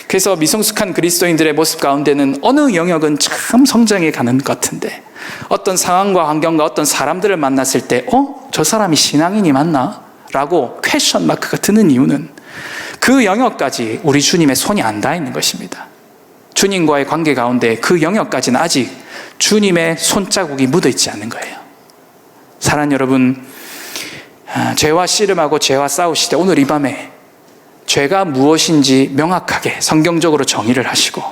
그래서 미성숙한 그리스도인들의 모습 가운데는 어느 영역은 참 성장해 가는 것 같은데 어떤 상황과 환경과 어떤 사람들을 만났을 때 저 사람이 신앙인이 맞나? 라고 퀘션 마크가 드는 이유는 그 영역까지 우리 주님의 손이 안 닿아 있는 것입니다. 주님과의 관계 가운데 그 영역까지는 아직 주님의 손자국이 묻어 있지 않는 거예요. 사랑하는 여러분, 죄와 씨름하고 죄와 싸우실 때 오늘 이 밤에 죄가 무엇인지 명확하게 성경적으로 정의를 하시고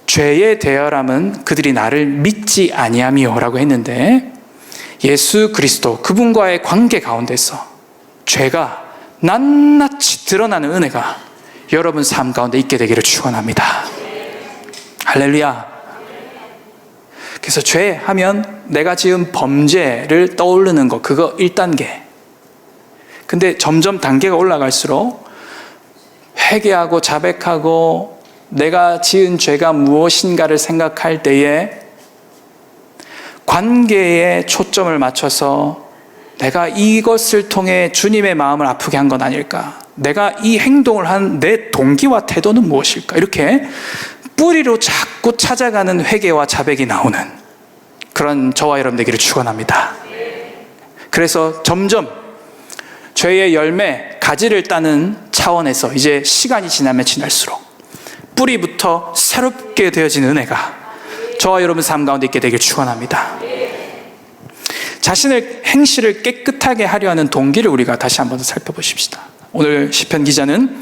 죄의 대열함은 그들이 나를 믿지 아니함이요 라고 했는데 예수 그리스도 그분과의 관계 가운데서 죄가 낱낱이 드러나는 은혜가 여러분 삶 가운데 있게 되기를 축원합니다. 할렐루야. 그래서 죄하면 내가 지은 범죄를 떠오르는 거 그거 1단계. 근데 점점 단계가 올라갈수록 회개하고 자백하고 내가 지은 죄가 무엇인가를 생각할 때에 관계에 초점을 맞춰서 내가 이것을 통해 주님의 마음을 아프게 한 건 아닐까? 내가 이 행동을 한 내 동기와 태도는 무엇일까? 이렇게 뿌리로 자꾸 찾아가는 회개와 자백이 나오는 그런 저와 여러분 되기를 축원합니다. 그래서 점점 죄의 열매, 가지를 따는 차원에서 이제 시간이 지나면 지날수록 뿌리부터 새롭게 되어지는 은혜가 저와 여러분 삶 가운데 있게 되길 축원합니다. 자신의 행실을 깨끗하게 하려 하는 동기를 우리가 다시 한번 살펴보십시다. 오늘 시편 기자는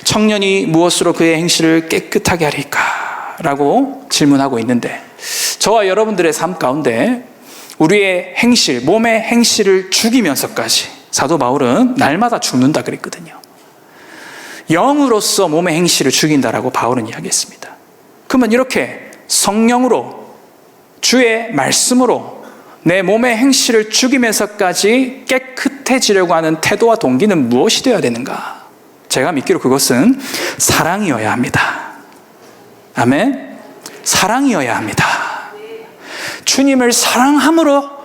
청년이 무엇으로 그의 행실을 깨끗하게 하리까? 라고 질문하고 있는데 저와 여러분들의 삶 가운데 우리의 행실, 몸의 행실을 죽이면서까지 사도 바울은 날마다 죽는다 그랬거든요. 영으로서 몸의 행실을 죽인다라고 바울은 이야기했습니다. 그러면 이렇게 성령으로 주의 말씀으로 내 몸의 행실을 죽이면서까지 깨끗해지려고 하는 태도와 동기는 무엇이 되어야 되는가? 제가 믿기로 그것은 사랑이어야 합니다. 아멘? 사랑이어야 합니다. 주님을 사랑함으로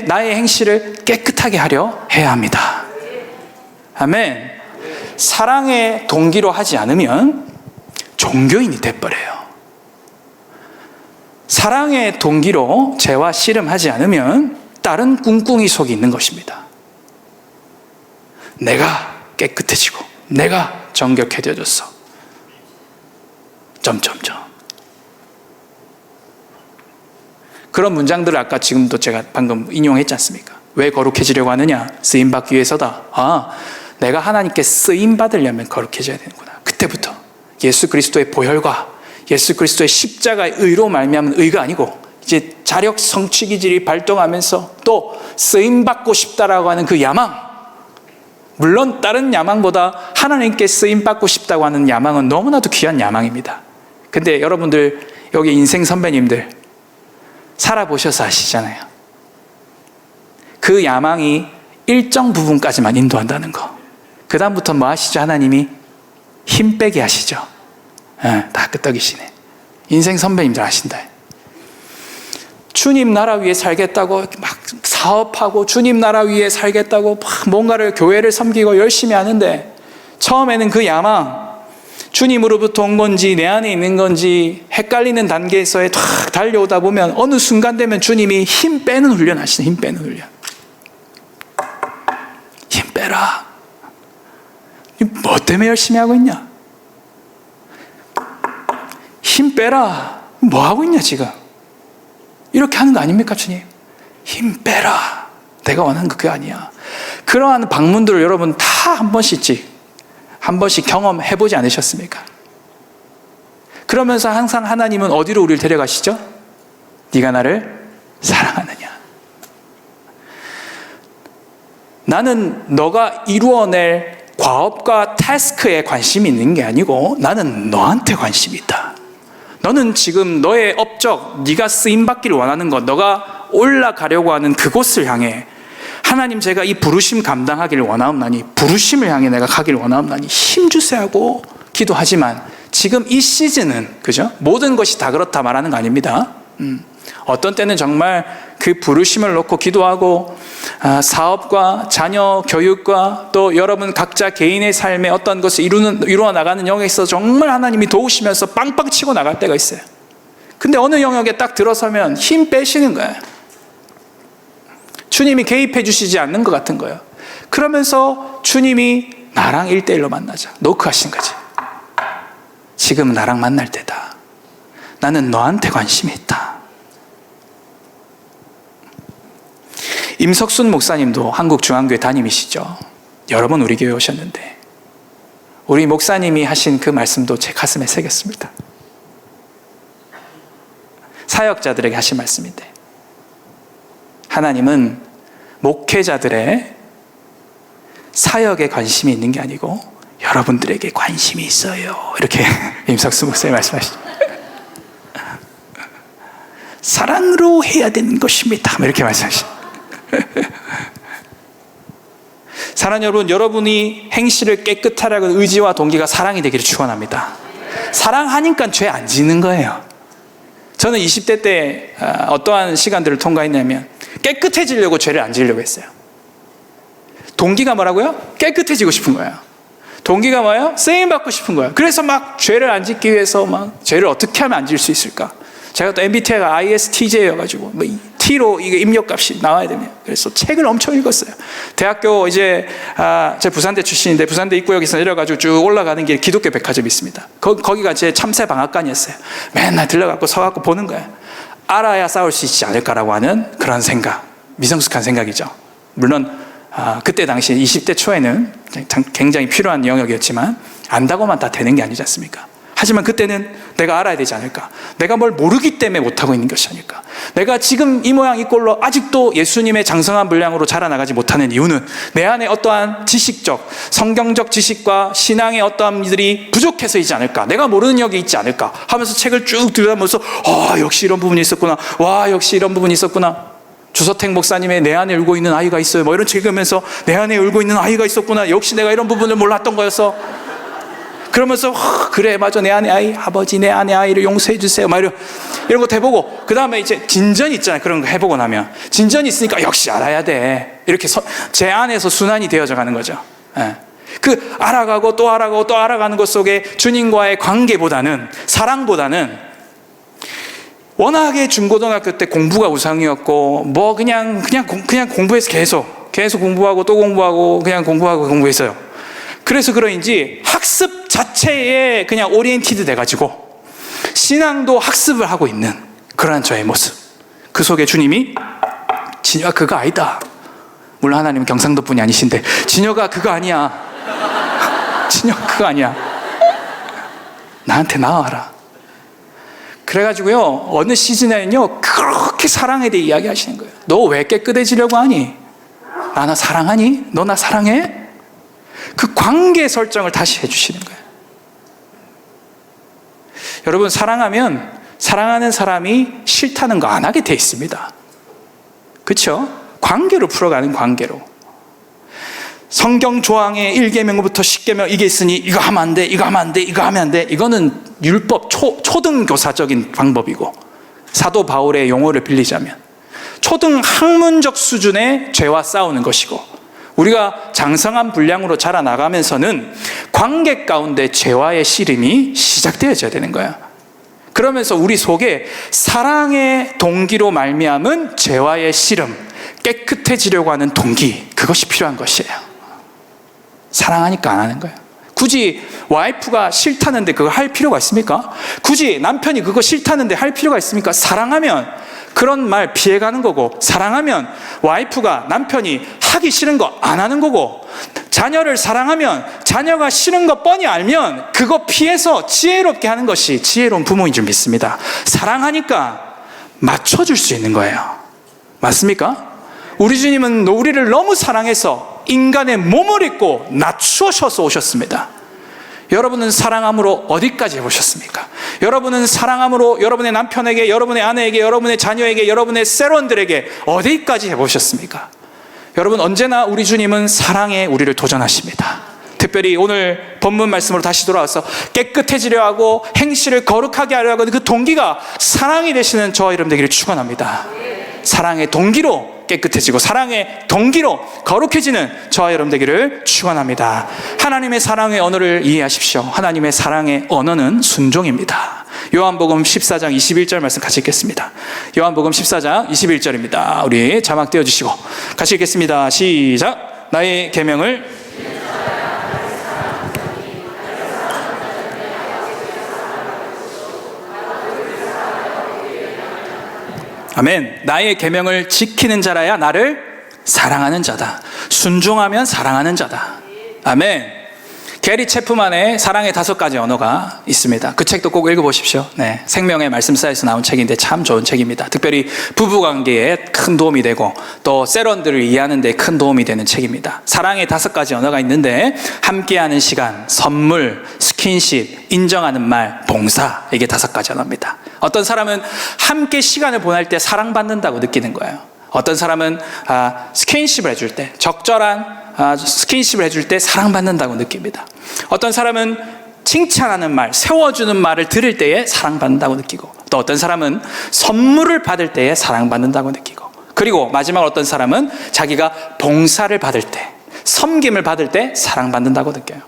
나의 행실을 깨끗하게 하려 해야 합니다. 아멘. 사랑의 동기로 하지 않으면 종교인이 돼버려요. 사랑의 동기로 죄와 씨름하지 않으면 다른 꿍꿍이 속이 있는 것입니다. 내가 깨끗해지고 내가 정결해져서 점점점 그런 문장들을 아까 지금도 제가 방금 인용했지 않습니까? 왜 거룩해지려고 하느냐? 쓰임받기 위해서다. 내가 하나님께 쓰임받으려면 거룩해져야 되는구나. 그때부터 예수 그리스도의 보혈과 예수 그리스도의 십자가의 의로 말미암은 의가 아니고 이제 자력 성취 기질이 발동하면서 또 쓰임받고 싶다라고 하는 그 야망, 물론 다른 야망보다 하나님께 쓰임받고 싶다고 하는 야망은 너무나도 귀한 야망입니다. 근데 여러분들 여기 인생 선배님들 살아보셔서 아시잖아요. 그 야망이 일정 부분까지만 인도한다는 거. 그 다음부터 뭐 하시죠? 하나님이 힘 빼게 하시죠. 다 끄떡이시네. 인생 선배님들 아신다. 주님 나라 위에 살겠다고 막 사업하고 주님 나라 위에 살겠다고 막 뭔가를 교회를 섬기고 열심히 하는데 처음에는 그 야망 주님으로부터 온 건지 내 안에 있는 건지 헷갈리는 단계에서에 탁 달려오다 보면 어느 순간 되면 주님이 힘 빼는 훈련 하시네. 힘 빼는 훈련. 힘 빼라. 뭐 때문에 열심히 하고 있냐? 힘 빼라. 뭐 하고 있냐 지금? 이렇게 하는 거 아닙니까 주님? 힘 빼라. 내가 원하는 거 그게 아니야. 그러한 방문들을 여러분 다 한 번씩 경험해보지 않으셨습니까? 그러면서 항상 하나님은 어디로 우리를 데려가시죠? 네가 나를 사랑하느냐? 나는 너가 이루어낼 과업과 태스크에 관심이 있는 게 아니고 나는 너한테 관심이 있다. 너는 지금 너의 업적, 네가 쓰임받기를 원하는 것, 너가 올라가려고 하는 그곳을 향해 하나님 제가 이 부르심 감당하기를 원하옵나니 부르심을 향해 내가 가기를 원하옵나니 힘주세 하고 기도하지만 지금 이 시즌은, 그죠? 모든 것이 다 그렇다 말하는 거 아닙니다. 어떤 때는 정말 그 부르심을 놓고 기도하고 사업과 자녀 교육과 또 여러분 각자 개인의 삶에 어떤 것을 이루어 나가는 영역에 있어서 정말 하나님이 도우시면서 빵빵 치고 나갈 때가 있어요. 근데 어느 영역에 딱 들어서면 힘 빼시는 거예요. 주님이 개입해 주시지 않는 것 같은 거예요. 그러면서 주님이 나랑 1대1로 만나자 노크하신 거지. 지금 나랑 만날 때다. 나는 너한테 관심이 있다. 임석순 목사님도 한국중앙교회 담임이시죠. 여러 번 우리 교회 오셨는데 우리 목사님이 하신 그 말씀도 제 가슴에 새겼습니다. 사역자들에게 하신 말씀인데, 하나님은 목회자들의 사역에 관심이 있는 게 아니고 여러분들에게 관심이 있어요. 이렇게 임석순 목사님 말씀하시죠. 사랑으로 해야 되는 것입니다. 이렇게 말씀하시죠. 사랑하는 여러분, 여러분이 행실을 깨끗하라는 의지와 동기가 사랑이 되기를 축원합니다. 사랑하니까 죄 안 짓는 거예요. 저는 20대 때 어떠한 시간들을 통과했냐면 깨끗해지려고 죄를 안 지으려고 했어요. 동기가 뭐라고요? 깨끗해지고 싶은 거예요. 동기가 뭐예요? 쓰임받고 싶은 거예요. 그래서 막 죄를 안 짓기 위해서 막 죄를 어떻게 하면 안 지을 수 있을까? 제가 또 MBTI가 ISTJ여가지고 뭐 T로 이게 입력값이 나와야 되네요. 그래서 책을 엄청 읽었어요. 대학교 이제 제가 부산대 출신인데 부산대 입구역에서 내려가지고 쭉 올라가는 길에 기독교 백화점이 있습니다. 거기가 제 참새 방앗간이었어요. 맨날 들러가고 서갖고 보는 거예요. 알아야 싸울 수 있지 않을까라고 하는 그런 생각, 미성숙한 생각이죠. 물론 그때 당시 20대 초에는 굉장히 필요한 영역이었지만 안다고만 다 되는 게 아니지 않습니까? 하지만 그때는 내가 알아야 되지 않을까? 내가 뭘 모르기 때문에 못하고 있는 것이 아닐까? 내가 지금 이 모양 이 꼴로 아직도 예수님의 장성한 분량으로 자라나가지 못하는 이유는 내 안에 어떠한 지식적, 성경적 지식과 신앙의 어떠한 이들이 부족해서이지 않을까? 내가 모르는 영역이 있지 않을까? 하면서 책을 쭉 들여다보면서 역시 이런 부분이 있었구나. 와, 역시 이런 부분이 있었구나. 주서택 목사님의 내 안에 울고 있는 아이가 있어요. 뭐 이런 책 읽으면서 내 안에 울고 있는 아이가 있었구나. 역시 내가 이런 부분을 몰랐던 거였어. 그러면서 그래 맞아 내 안에 아이, 아버지 내 안에 아이를 용서해 주세요. 막 이런 거 해보고 그 다음에 이제 진전이 있잖아요. 그런 거 해보고 나면 진전이 있으니까 역시 알아야 돼. 이렇게 제 안에서 순환이 되어져 가는 거죠. 그 알아가고 또 알아가고 또 알아가는 것 속에 주님과의 관계보다는, 사랑보다는 워낙에 중고등학교 때 공부가 우상이었고 뭐 그냥 공부해서 계속 공부하고 또 공부하고 그냥 공부했어요. 그래서 그런지 학습 자체에 그냥 오리엔티드 돼가지고 신앙도 학습을 하고 있는 그러한 저의 모습. 그 속에 주님이 진여가 그거 아니다. 물론 하나님은 경상도 분이 아니신데 진여가 그거 아니야. 진여가 그거 아니야. 나한테 나와라. 그래가지고요 어느 시즌에는요 그렇게 사랑에 대해 이야기하시는 거예요. 너 왜 깨끗해지려고 하니? 나 사랑하니? 너 나 사랑해? 그 관계 설정을 다시 해주시는 거예요. 여러분, 사랑하면 사랑하는 사람이 싫다는 거 안 하게 돼 있습니다. 그렇죠? 관계로 풀어가는 관계로. 성경 조항의 1계명부터 10계명 이게 있으니 이거 하면 안 돼, 이거 하면 안 돼, 이거 하면 안 돼. 이거는 율법 초등교사적인 방법이고, 사도 바울의 용어를 빌리자면 초등 학문적 수준의 죄와 싸우는 것이고, 우리가 장성한 분량으로 자라나가면서는 관계 가운데 죄와의 씨름이 시작되어져야 되는 거야. 그러면서 우리 속에 사랑의 동기로 말미암은 죄와의 씨름, 깨끗해지려고 하는 동기, 그것이 필요한 것이에요. 사랑하니까 안 하는 거예요. 굳이 와이프가 싫다는데 그거 할 필요가 있습니까? 굳이 남편이 그거 싫다는데 할 필요가 있습니까? 사랑하면 그런 말 피해가는 거고, 사랑하면 와이프가 남편이 하기 싫은 거 안 하는 거고, 자녀를 사랑하면 자녀가 싫은 거 뻔히 알면 그거 피해서 지혜롭게 하는 것이 지혜로운 부모인 줄 믿습니다. 사랑하니까 맞춰줄 수 있는 거예요. 맞습니까? 우리 주님은 우리를 너무 사랑해서 인간의 몸을 입고 낮추셔서 오셨습니다. 여러분은 사랑함으로 어디까지 해보셨습니까? 여러분은 사랑함으로 여러분의 남편에게, 여러분의 아내에게, 여러분의 자녀에게, 여러분의 세론들에게 어디까지 해보셨습니까? 여러분, 언제나 우리 주님은 사랑에 우리를 도전하십니다. 특별히 오늘 본문 말씀으로 다시 돌아와서 깨끗해지려 하고 행실을 거룩하게 하려 하고 그 동기가 사랑이 되시는 저와 여러분 되기를 축원합니다. 사랑의 동기로 깨끗해지고 사랑의 동기로 거룩해지는 저와 여러분 되기를 축원합니다. 하나님의 사랑의 언어를 이해하십시오. 하나님의 사랑의 언어는 순종입니다. 요한복음 14장 21절 말씀 같이 읽겠습니다. 요한복음 14장 21절입니다. 우리 자막 띄워주시고 같이 읽겠습니다. 시작. 나의 계명을 아멘. 나의 계명을 지키는 자라야 나를 사랑하는 자다. 순종하면 사랑하는 자다. 아멘. 게리 체프만의 사랑의 5가지 언어가 있습니다. 그 책도 꼭 읽어보십시오. 네, 생명의 말씀사에서 나온 책인데 참 좋은 책입니다. 특별히 부부관계에 큰 도움이 되고 또 세런들을 이해하는 데 큰 도움이 되는 책입니다. 사랑의 5가지 언어가 있는데 함께하는 시간, 선물, 스킨십, 인정하는 말, 봉사, 이게 5가지 언어입니다. 어떤 사람은 함께 시간을 보낼 때 사랑받는다고 느끼는 거예요. 어떤 사람은 스킨십을 해줄 때, 적절한 스킨십을 해줄 때 사랑받는다고 느낍니다. 어떤 사람은 칭찬하는 말, 세워주는 말을 들을 때에 사랑받는다고 느끼고, 또 어떤 사람은 선물을 받을 때에 사랑받는다고 느끼고, 그리고 마지막으로 어떤 사람은 자기가 봉사를 받을 때, 섬김을 받을 때 사랑받는다고 느껴요.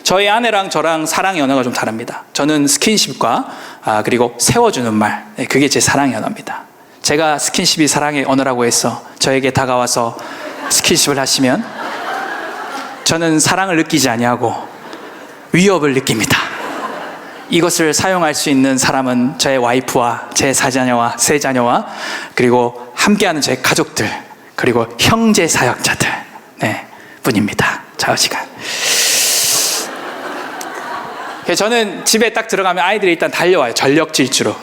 저희 아내랑 저랑 사랑의 언어가 좀 다릅니다. 저는 스킨십과 그리고 세워주는 말, 그게 제 사랑의 언어입니다. 제가 스킨십이 사랑의 언어라고 해서 저에게 다가와서 스킨십을 하시면 저는 사랑을 느끼지 아니하고 위협을 느낍니다. 이것을 사용할 수 있는 사람은 저의 와이프와 제 사자녀와 세 자녀와 그리고 함께하는 제 가족들 그리고 형제 사역자들 뿐입니다. 좌우지간. 저는 집에 딱 들어가면 아이들이 일단 달려와요. 전력 질주로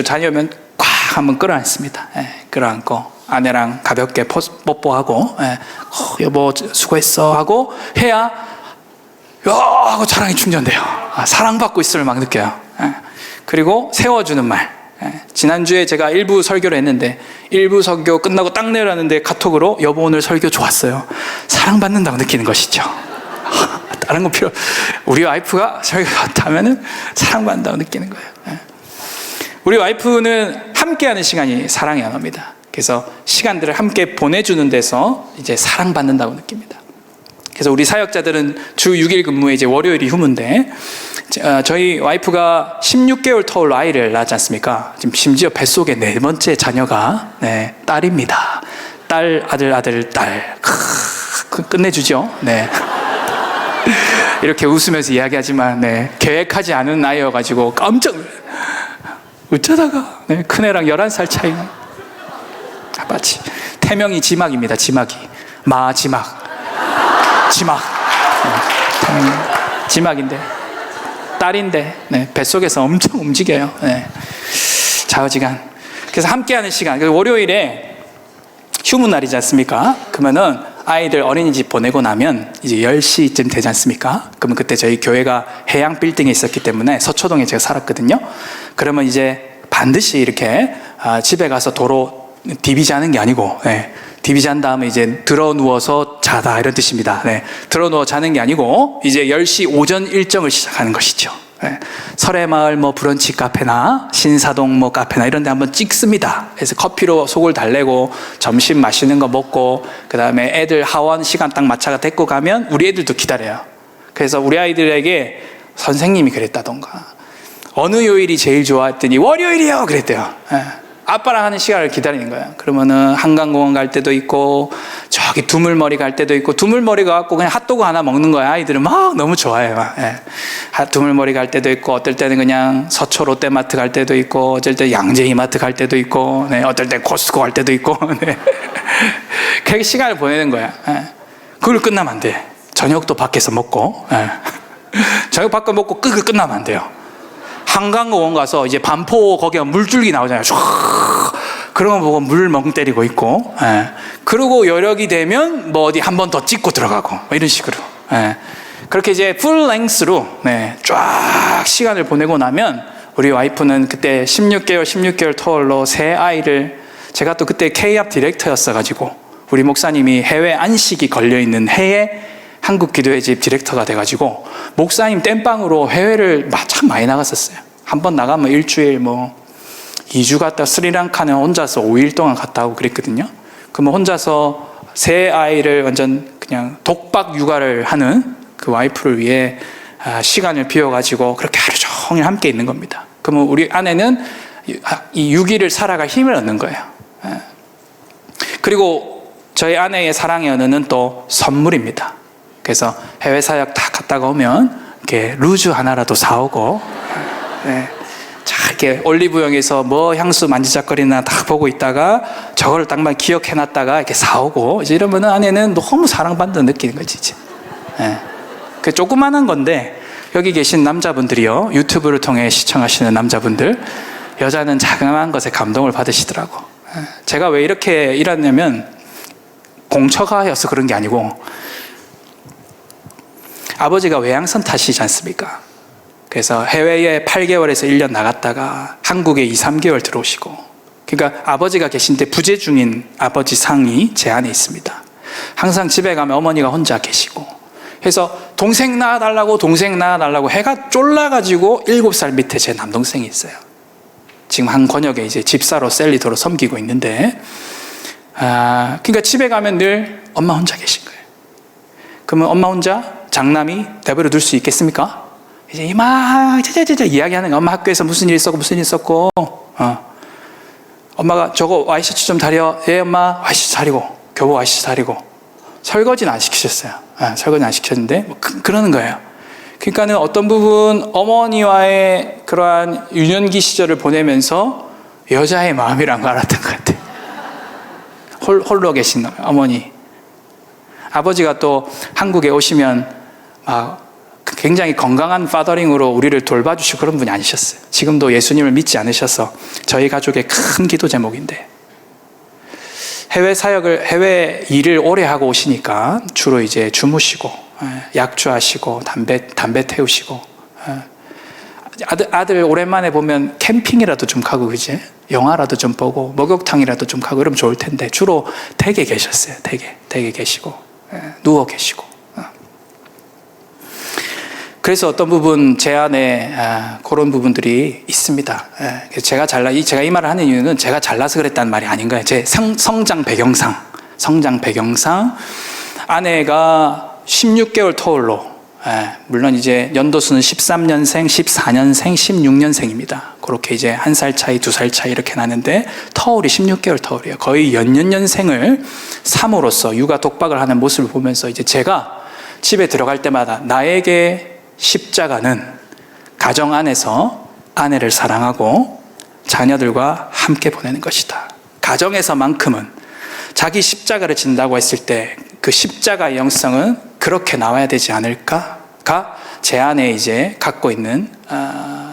다녀오면 꽉 한번 끌어안습니다. 끌어안고 아내랑 가볍게 뽀뽀하고 여보 수고했어 하고 해야 하고 사랑이 충전돼요. 사랑받고 있음을 막 느껴요. 그리고 세워주는 말. 지난주에 제가 일부 설교를 했는데 일부 설교 끝나고 딱 내려왔는데 카톡으로 여보 오늘 설교 좋았어요. 사랑받는다고 느끼는 것이죠. 다른 거 필요. 우리 와이프가 설교 같다면은 사랑받는다고 느끼는 거예요. 우리 와이프는 함께하는 시간이 사랑의 언어입니다. 그래서 시간들을 함께 보내주는 데서 이제 사랑받는다고 느낍니다. 그래서 우리 사역자들은 주 6일 근무에 이제 월요일이 휴무인데 저희 와이프가 16개월 터울로 아이를 낳았지 않습니까? 지금 심지어 뱃속에 4번째 자녀가 딸입니다. 딸, 아들, 딸. 끝내주죠. 네. 이렇게 웃으면서 이야기하지만 계획하지 않은 나이여가지고 깜짝 어쩌다가 큰애랑 11살 차이. 마치 태명이 지막입니다. 지막이 마지막 지막 지막인데 딸인데 뱃속에서 엄청 움직여요. 좌우지간. 그래서 함께하는 시간, 월요일에 휴무 날이지 않습니까? 그러면은 아이들 어린이집 보내고 나면 이제 10시쯤 되지 않습니까? 그러면 그때 저희 교회가 해양 빌딩에 있었기 때문에 서초동에 제가 살았거든요. 그러면 이제 반드시 이렇게 집에 가서 도로 디비자는 게 아니고 디비자한 다음에 이제 들어 누워서 자다 이런 뜻입니다. 들어 누워 자는 게 아니고 이제 10시 오전 일정을 시작하는 것이죠. 설해마을 브런치 카페나 신사동 카페나 이런 데 한번 찍습니다. 그래서 커피로 속을 달래고 점심 맛있는 거 먹고 그 다음에 애들 하원 시간 딱 맞춰가 데리고 가면 우리 애들도 기다려요. 그래서 우리 아이들에게 선생님이 그랬다던가 어느 요일이 제일 좋아했더니 월요일이요 그랬대요. 아빠랑 하는 시간을 기다리는 거예요. 그러면은 한강공원 갈 때도 있고 저기 두물머리 갈 때도 있고 두물머리 가갖고 그냥 핫도그 하나 먹는 거예요. 아이들은 막 너무 좋아해요. 두물머리 갈 때도 있고 어떨 때는 그냥 서초 롯데마트 갈 때도 있고 어쩔 때 양재이마트 갈 때도 있고 어떨 때 코스코 갈 때도 있고 그렇게 시간을 보내는 거야. 그걸 끝나면 안 돼. 저녁도 밖에서 먹고 저녁 밖에 먹고 끝나면 안 돼요. 한강공원 가서 이제 반포 거기가 물줄기 나오잖아요. 그런 거 보고 물 멍 때리고 있고, 그러고 여력이 되면 어디 한 번 더 찍고 들어가고 이런 식으로 그렇게 이제 풀 랭스로 쫙 시간을 보내고 나면 우리 와이프는 그때 16개월 터울로 새 아이를 제가 또 그때 K압 디렉터였어가지고 우리 목사님이 해외 안식이 걸려있는 해에 한국 기도회 집 디렉터가 돼가지고 목사님 땜빵으로 해외를 참 많이 나갔었어요. 한 번 나가면 일주일 2주 갔다 스리랑카는 혼자서 5일 동안 갔다 오고 그랬거든요. 그러면 혼자서 새 아이를 완전 그냥 독박 육아를 하는 그 와이프를 위해 시간을 비워가지고 그렇게 하루 종일 함께 있는 겁니다. 그러면 우리 아내는 이 유기를 살아갈 힘을 얻는 거예요. 그리고 저희 아내의 사랑의 언어는 또 선물입니다. 그래서 해외 사역 다 갔다가 오면 이렇게 루즈 하나라도 사오고, 자 이렇게 올리브영에서 뭐 향수 만지작거리나 딱 보고 있다가 저거를 딱만 기억해놨다가 이렇게 사오고, 이제 이러면은 아내는 너무 사랑받는 느끼는 거지 이제. 그 조그만한 건데 여기 계신 남자분들이요, 유튜브를 통해 시청하시는 남자분들, 여자는 자그마한 것에 감동을 받으시더라고. 제가 왜 이렇게 일하냐면 공처가여서 그런 게 아니고, 아버지가 외양선 타시지 않습니까? 그래서 해외에 8개월에서 1년 나갔다가 한국에 2, 3개월 들어오시고, 그러니까 아버지가 계신데 부재 중인 아버지 상이 제 안에 있습니다. 항상 집에 가면 어머니가 혼자 계시고, 그래서 동생 낳아달라고 해가 쫄라가지고 7살 밑에 제 남동생이 있어요. 지금 한 권역에 이제 집사로 셀리더로 섬기고 있는데, 그러니까 집에 가면 늘 엄마 혼자 계신 거예요. 그러면 엄마 혼자 장남이 내버려 둘 수 있겠습니까? 이제 이막 이야기하는 거야. 엄마 학교에서 무슨 일 있었고, 엄마가 저거 와이셔츠 좀 다려. 예, 엄마 와이셔츠 다리고, 교복 와이셔츠 다리고. 설거지는 안 시키셨어요. 설거지는 안 시켰는데 그러는 거예요. 그러니까는 어떤 부분 어머니와의 그러한 유년기 시절을 보내면서 여자의 마음이란 걸 알았던 것 같아요. 홀로 계신 어머니. 아버지가 또 한국에 오시면 굉장히 건강한 파더링으로 우리를 돌봐주시고 그런 분이 아니셨어요. 지금도 예수님을 믿지 않으셔서 저희 가족의 큰 기도 제목인데, 해외 일을 오래 하고 오시니까 주로 이제 주무시고, 약주하시고, 담배 태우시고, 아들 오랜만에 보면 캠핑이라도 좀 가고, 그지? 영화라도 좀 보고, 목욕탕이라도 좀 가고, 이러면 좋을 텐데, 주로 댁에 계셨어요. 댁에 계시고, 누워 계시고. 그래서 어떤 부분 제 안에 그런 부분들이 있습니다. 제가 이 말을 하는 이유는 제가 잘나서 그랬다는 말이 아닌 거예요. 제 성장 배경상 아내가 16개월 터울로, 물론 이제 연도수는 13년생, 14년생, 16년생입니다. 그렇게 이제 1살 차이, 2살 차이 이렇게 나는데 터울이 16개월 터울이에요. 거의 연년생을 삼으로써 육아 독박을 하는 모습을 보면서 이제 제가 집에 들어갈 때마다 나에게 십자가는 가정 안에서 아내를 사랑하고 자녀들과 함께 보내는 것이다. 가정에서만큼은 자기 십자가를 진다고 했을 때 그 십자가의 영성은 그렇게 나와야 되지 않을까가 제 안에 이제 갖고 있는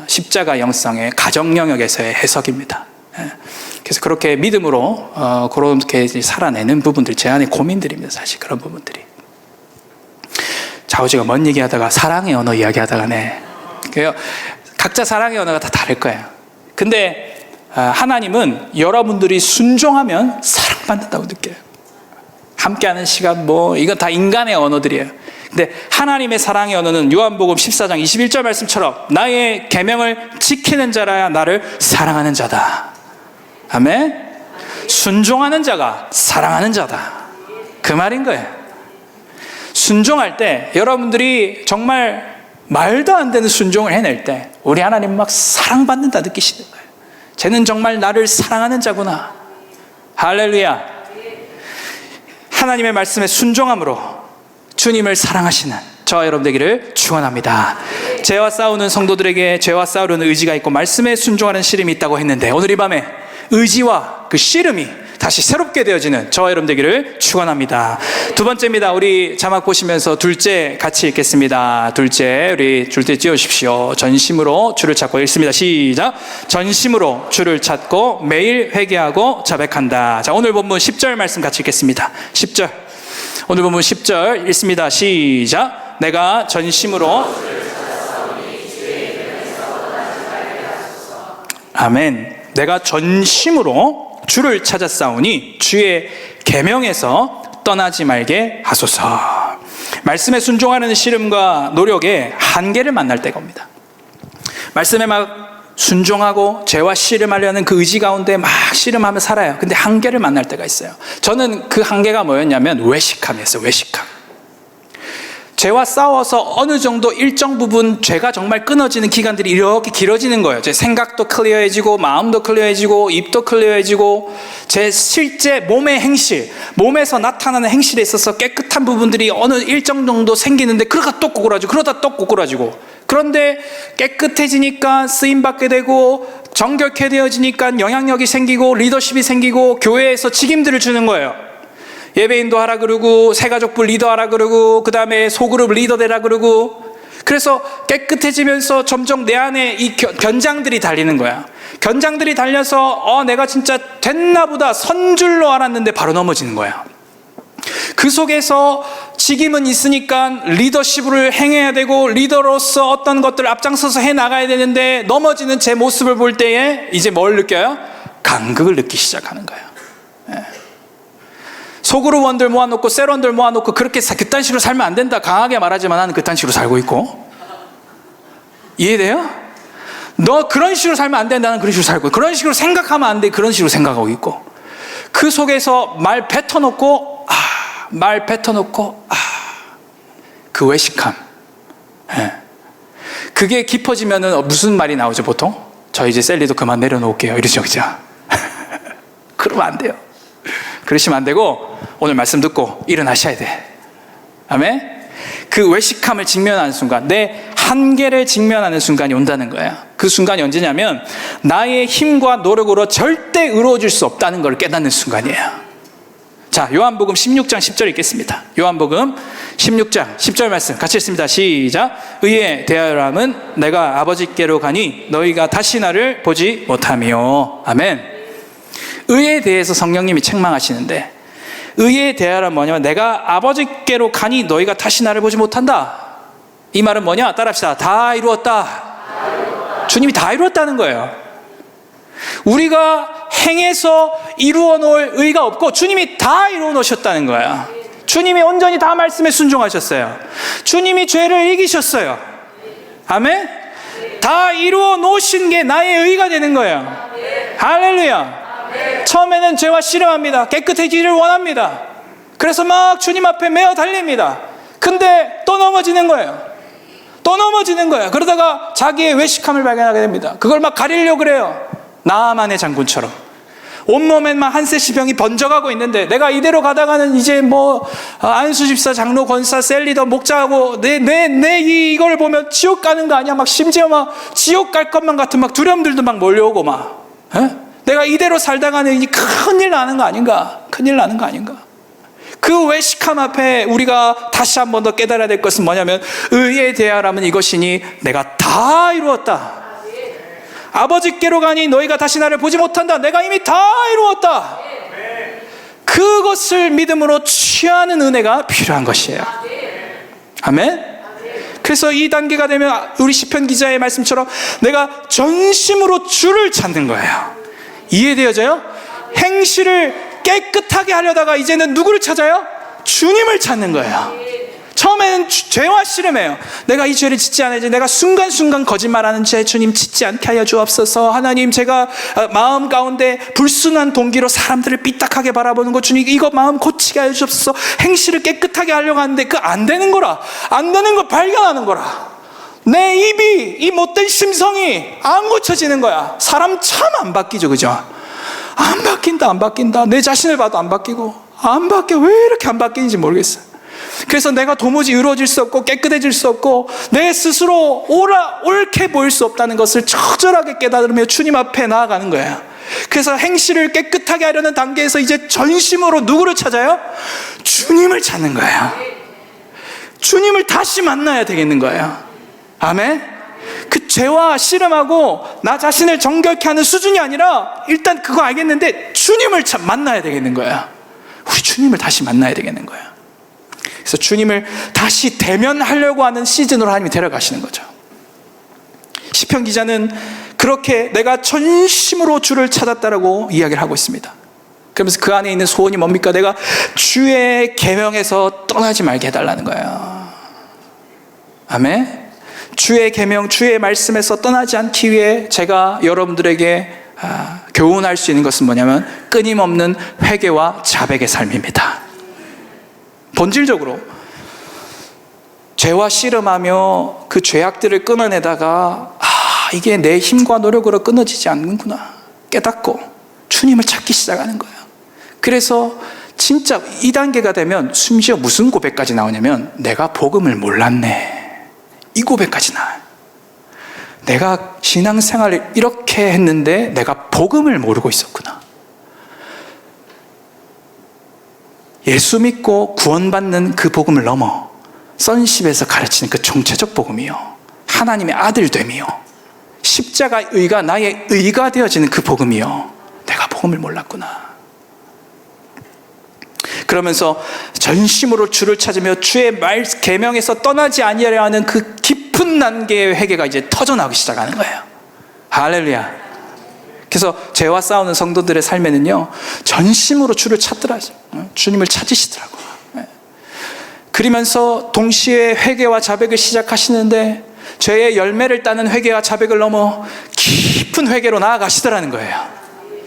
십자가 영성의 가정 영역에서의 해석입니다. 그래서 그렇게 믿음으로 그렇게 살아내는 부분들, 제 안에 고민들입니다. 사실 그런 부분들이. 좌우지가 뭔 얘기하다가 사랑의 언어 이야기하다가네. 각자 사랑의 언어가 다 다를 거예요. 근데 하나님은 여러분들이 순종하면 사랑받는다고 느껴요. 함께하는 시간 이건 다 인간의 언어들이에요. 근데 하나님의 사랑의 언어는 요한복음 14장 21절 말씀처럼 나의 계명을 지키는 자라야 나를 사랑하는 자다. 아멘. 순종하는 자가 사랑하는 자다. 그 말인 거예요. 순종할 때 여러분들이 정말 말도 안 되는 순종을 해낼 때 우리 하나님 막 사랑받는다 느끼시는 거예요. 쟤는 정말 나를 사랑하는 자구나. 할렐루야. 하나님의 말씀에 순종함으로 주님을 사랑하시는 저와 여러분 되기를 축원합니다. 죄와 싸우는 성도들에게 죄와 싸우려는 의지가 있고 말씀에 순종하는 씨름이 있다고 했는데, 오늘 이 밤에 의지와 그 씨름이 다시 새롭게 되어지는 저와 여러분 되기를 축원합니다. 두 번째입니다. 우리 자막 보시면서 둘째 같이 읽겠습니다. 우리 둘째 띄워주십시오. 전심으로 주를 찾고 읽습니다. 시작. 전심으로 주를 찾고 매일 회개하고 자백한다. 자, 오늘 본문 10절 말씀 같이 읽겠습니다. 10절. 오늘 본문 10절 읽습니다. 시작. 내가 전심으로 아멘. 내가 전심으로 주를 찾았사오니 주의 계명에서 떠나지 말게 하소서. 말씀에 순종하는 씨름과 노력에 한계를 만날 때가 옵니다. 말씀에 막 순종하고 죄와 씨름하려는 그 의지 가운데 막 씨름하며 살아요. 근데 한계를 만날 때가 있어요. 저는 그 한계가 뭐였냐면 외식함이었어요. 외식함. 죄와 싸워서 어느 정도 일정 부분 죄가 정말 끊어지는 기간들이 이렇게 길어지는 거예요. 제 생각도 클리어해지고 마음도 클리어해지고 입도 클리어해지고 제 실제 몸의 행실, 몸에서 나타나는 행실에 있어서 깨끗한 부분들이 어느 일정 정도 생기는데 그러다 또 꼬꾸라지고 그러다 또 꼬꾸라지고, 그런데 깨끗해지니까 쓰임받게 되고 정결케 되어지니까 영향력이 생기고 리더십이 생기고 교회에서 직임들을 주는 거예요. 예배인도 하라 그러고 새가족부 리더 하라 그러고 그 다음에 소그룹 리더 되라 그러고, 그래서 깨끗해지면서 점점 내 안에 이 견장들이 달리는 거야. 견장들이 달려서 내가 진짜 됐나 보다 선 줄로 알았는데 바로 넘어지는 거야. 그 속에서 직임은 있으니까 리더십을 행해야 되고 리더로서 어떤 것들을 앞장서서 해나가야 되는데 넘어지는 제 모습을 볼 때에 이제 뭘 느껴요? 간극을 느끼기 시작하는 거예요. 소그룹원들 모아놓고 셀원들 모아놓고 그렇게 그딴 식으로 살면 안 된다 강하게 말하지만 나는 그딴 식으로 살고 있고, 이해돼요? 너 그런 식으로 살면 안 된다는 그런 식으로 살고, 그런 식으로 생각하면 안 돼 그런 식으로 생각하고 있고, 그 속에서 말 뱉어놓고 그 외식함, 그게 깊어지면은 무슨 말이 나오죠? 보통 저 이제 셀리도 그만 내려놓을게요 이러죠, 그죠? 그러면 안 돼요. 그러시면 안 되고 오늘 말씀 듣고 일어나셔야 돼. 아멘. 그 외식함을 직면하는 순간, 내 한계를 직면하는 순간이 온다는 거예요. 그 순간이 언제냐면 나의 힘과 노력으로 절대 이루어질 수 없다는 걸 깨닫는 순간이에요. 자, 요한복음 16장 10절 읽겠습니다. 요한복음 16장 10절 말씀 같이 읽습니다. 시작. 의에 대하여람은 내가 아버지께로 가니 너희가 다시 나를 보지 못하며. 아멘. 의에 대해서 성령님이 책망하시는데, 의에 대하여란 뭐냐면 내가 아버지께로 가니 너희가 다시 나를 보지 못한다. 이 말은 뭐냐? 따라합시다. 다 이루었다. 주님이 다 이루었다는 거예요. 우리가 행해서 이루어 놓을 의가 없고 주님이 다 이루어 놓으셨다는 거예요. 주님이 온전히 다 말씀에 순종하셨어요. 주님이 죄를 이기셨어요. 아멘. 다 이루어 놓으신 게 나의 의가 되는 거예요. 할렐루야. 처음에는 죄와 씨름합니다. 깨끗해지기를 원합니다. 그래서 막 주님 앞에 메어 달립니다. 근데 또 넘어지는 거예요. 또 넘어지는 거예요. 그러다가 자기의 외식함을 발견하게 됩니다. 그걸 막 가리려고 그래요. 나만의 장군처럼 온몸에만 한 셋이 병이 번져가고 있는데, 내가 이대로 가다가는 이제 안수 집사, 장로, 권사, 셀리더, 목자하고 이걸 보면 지옥 가는 거 아니야? 막 심지어 막 지옥 갈 것만 같은 막 두려움들도 막 몰려오고 막, 내가 이대로 살다가는 큰일 나는 거 아닌가? 큰일 나는 거 아닌가? 그 외식함 앞에 우리가 다시 한 번 더 깨달아야 될 것은 뭐냐면 의에 대하여라면 이것이니 내가 다 이루었다. 아버지께로 가니 너희가 다시 나를 보지 못한다. 내가 이미 다 이루었다. 그것을 믿음으로 취하는 은혜가 필요한 것이에요. 아멘. 그래서 이 단계가 되면 우리 시편 기자의 말씀처럼 내가 전심으로 주를 찾는 거예요. 이해되어져요? 행실을 깨끗하게 하려다가 이제는 누구를 찾아요? 주님을 찾는 거예요. 처음에는 죄와 씨름해요. 내가 이 죄를 짓지 않아야지. 내가 순간순간 거짓말하는 죄 주님 짓지 않게 하여 주옵소서. 하나님, 제가 마음 가운데 불순한 동기로 사람들을 삐딱하게 바라보는 거 주님 이거 마음 고치게 하여 주옵소서. 행실을 깨끗하게 하려고 하는데 그 안 되는 거라. 안 되는 걸 발견하는 거라. 내 입이, 이 못된 심성이 안 고쳐지는 거야. 사람 참 안 바뀌죠, 그죠? 안 바뀐다. 내 자신을 봐도 안 바뀌고, 안 바뀌어. 왜 이렇게 안 바뀌는지 모르겠어요. 그래서 내가 도무지 이루어질 수 없고 깨끗해질 수 없고 내 스스로 옳게 보일 수 없다는 것을 처절하게 깨달으며 주님 앞에 나아가는 거예요. 그래서 행실을 깨끗하게 하려는 단계에서 이제 전심으로 누구를 찾아요? 주님을 찾는 거예요. 주님을 다시 만나야 되겠는 거예요. 아멘. 그 죄와 씨름하고 나 자신을 정결케 하는 수준이 아니라 일단 그거 알겠는데 주님을 만나야 되겠는 거예요. 우리 주님을 다시 만나야 되겠는 거예요. 그래서 주님을 다시 대면하려고 하는 시즌으로 하나님이 데려가시는 거죠. 시편 기자는 그렇게 내가 전심으로 주를 찾았다라고 이야기를 하고 있습니다. 그러면서 그 안에 있는 소원이 뭡니까? 내가 주의 계명에서 떠나지 말게 해달라는 거예요. 아멘. 주의 계명, 주의 말씀에서 떠나지 않기 위해 제가 여러분들에게 교훈할 수 있는 것은 뭐냐면 끊임없는 회개와 자백의 삶입니다. 본질적으로 죄와 씨름하며 그 죄악들을 끊어내다가 이게 내 힘과 노력으로 끊어지지 않는구나 깨닫고 주님을 찾기 시작하는 거예요. 그래서 진짜 2단계가 되면 심지어 무슨 고백까지 나오냐면 내가 복음을 몰랐네, 이 고백까지 나와요. 내가 신앙생활을 이렇게 했는데 내가 복음을 모르고 있었구나. 예수 믿고 구원받는 그 복음을 넘어 선십에서 가르치는 그 총체적 복음이요, 하나님의 아들됨이요, 십자가 의가 나의 의가 되어지는 그 복음이요, 내가 복음을 몰랐구나. 그러면서 전심으로 주를 찾으며 주의 말 계명에서 떠나지 아니하려 하는 그 깊은 단계의 회개가 이제 터져나오기 시작하는 거예요. 할렐루야. 그래서 죄와 싸우는 성도들의 삶에는요, 전심으로 주를 찾더라, 주님을 찾으시더라고요. 그러면서 동시에 회개와 자백을 시작하시는데 죄의 열매를 따는 회개와 자백을 넘어 깊은 회개로 나아가시더라는 거예요.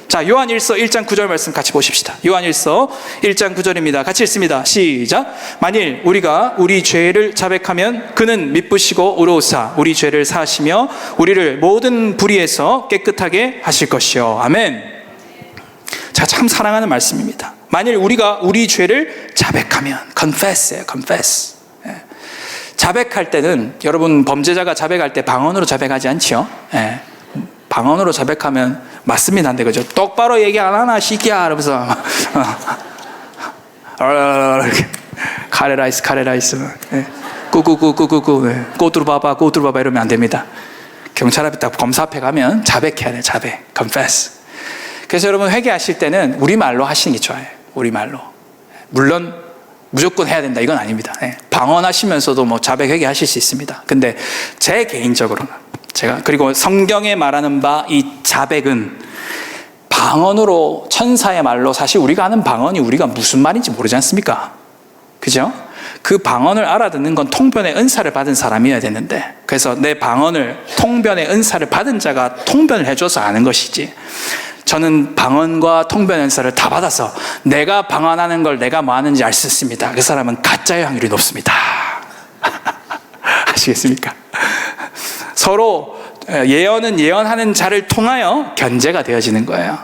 자, 요한일서 1장 9절 말씀 같이 보십시다. 요한일서 1장 9절입니다. 같이 읽습니다. 시작. 만일 우리가 우리 죄를 자백하면 그는 미쁘시고 의로우사 우리 죄를 사하시며 우리를 모든 불의에서 깨끗하게 하실 것이요. 아멘. 자, 참 사랑하는 말씀입니다. 만일 우리가 우리 죄를 자백하면, confess예요, confess. 자백할 때는 여러분 범죄자가 자백할 때 방언으로 자백하지 않지요? 방언으로 자백하면 맞습니다, 안 돼, 그죠? 똑바로 얘기 안 하나, 시끼야, 이러면서 카레라이스, 꾸꾸꾸꾸꾸꾸, 꼬뚜루바바, 꼬뚜루바바 이러면 안 됩니다. 경찰 앞에 딱 검사 앞에 가면 자백해야 돼요, 자백, confess. 그래서 여러분 회개하실 때는 우리말로 하시는 게 좋아요, 우리말로. 물론 무조건 해야 된다, 이건 아닙니다. 방언하시면서도 뭐 자백 회개하실 수 있습니다. 근데 제 개인적으로는 그리고 성경에 말하는 바 이 자백은 방언으로 천사의 말로, 사실 우리가 하는 방언이 우리가 무슨 말인지 모르지 않습니까? 그죠? 그 방언을 알아듣는 건 통변의 은사를 받은 사람이어야 되는데, 그래서 내 방언을 통변의 은사를 받은 자가 통변을 해줘서 아는 것이지, 저는 방언과 통변 은사를 다 받아서 내가 방언하는 걸 내가 뭐 하는지 알 수 있습니다. 그 사람은 가짜의 확률이 높습니다. 아시겠습니까? 서로 예언은 예언하는 자를 통하여 견제가 되어지는 거예요.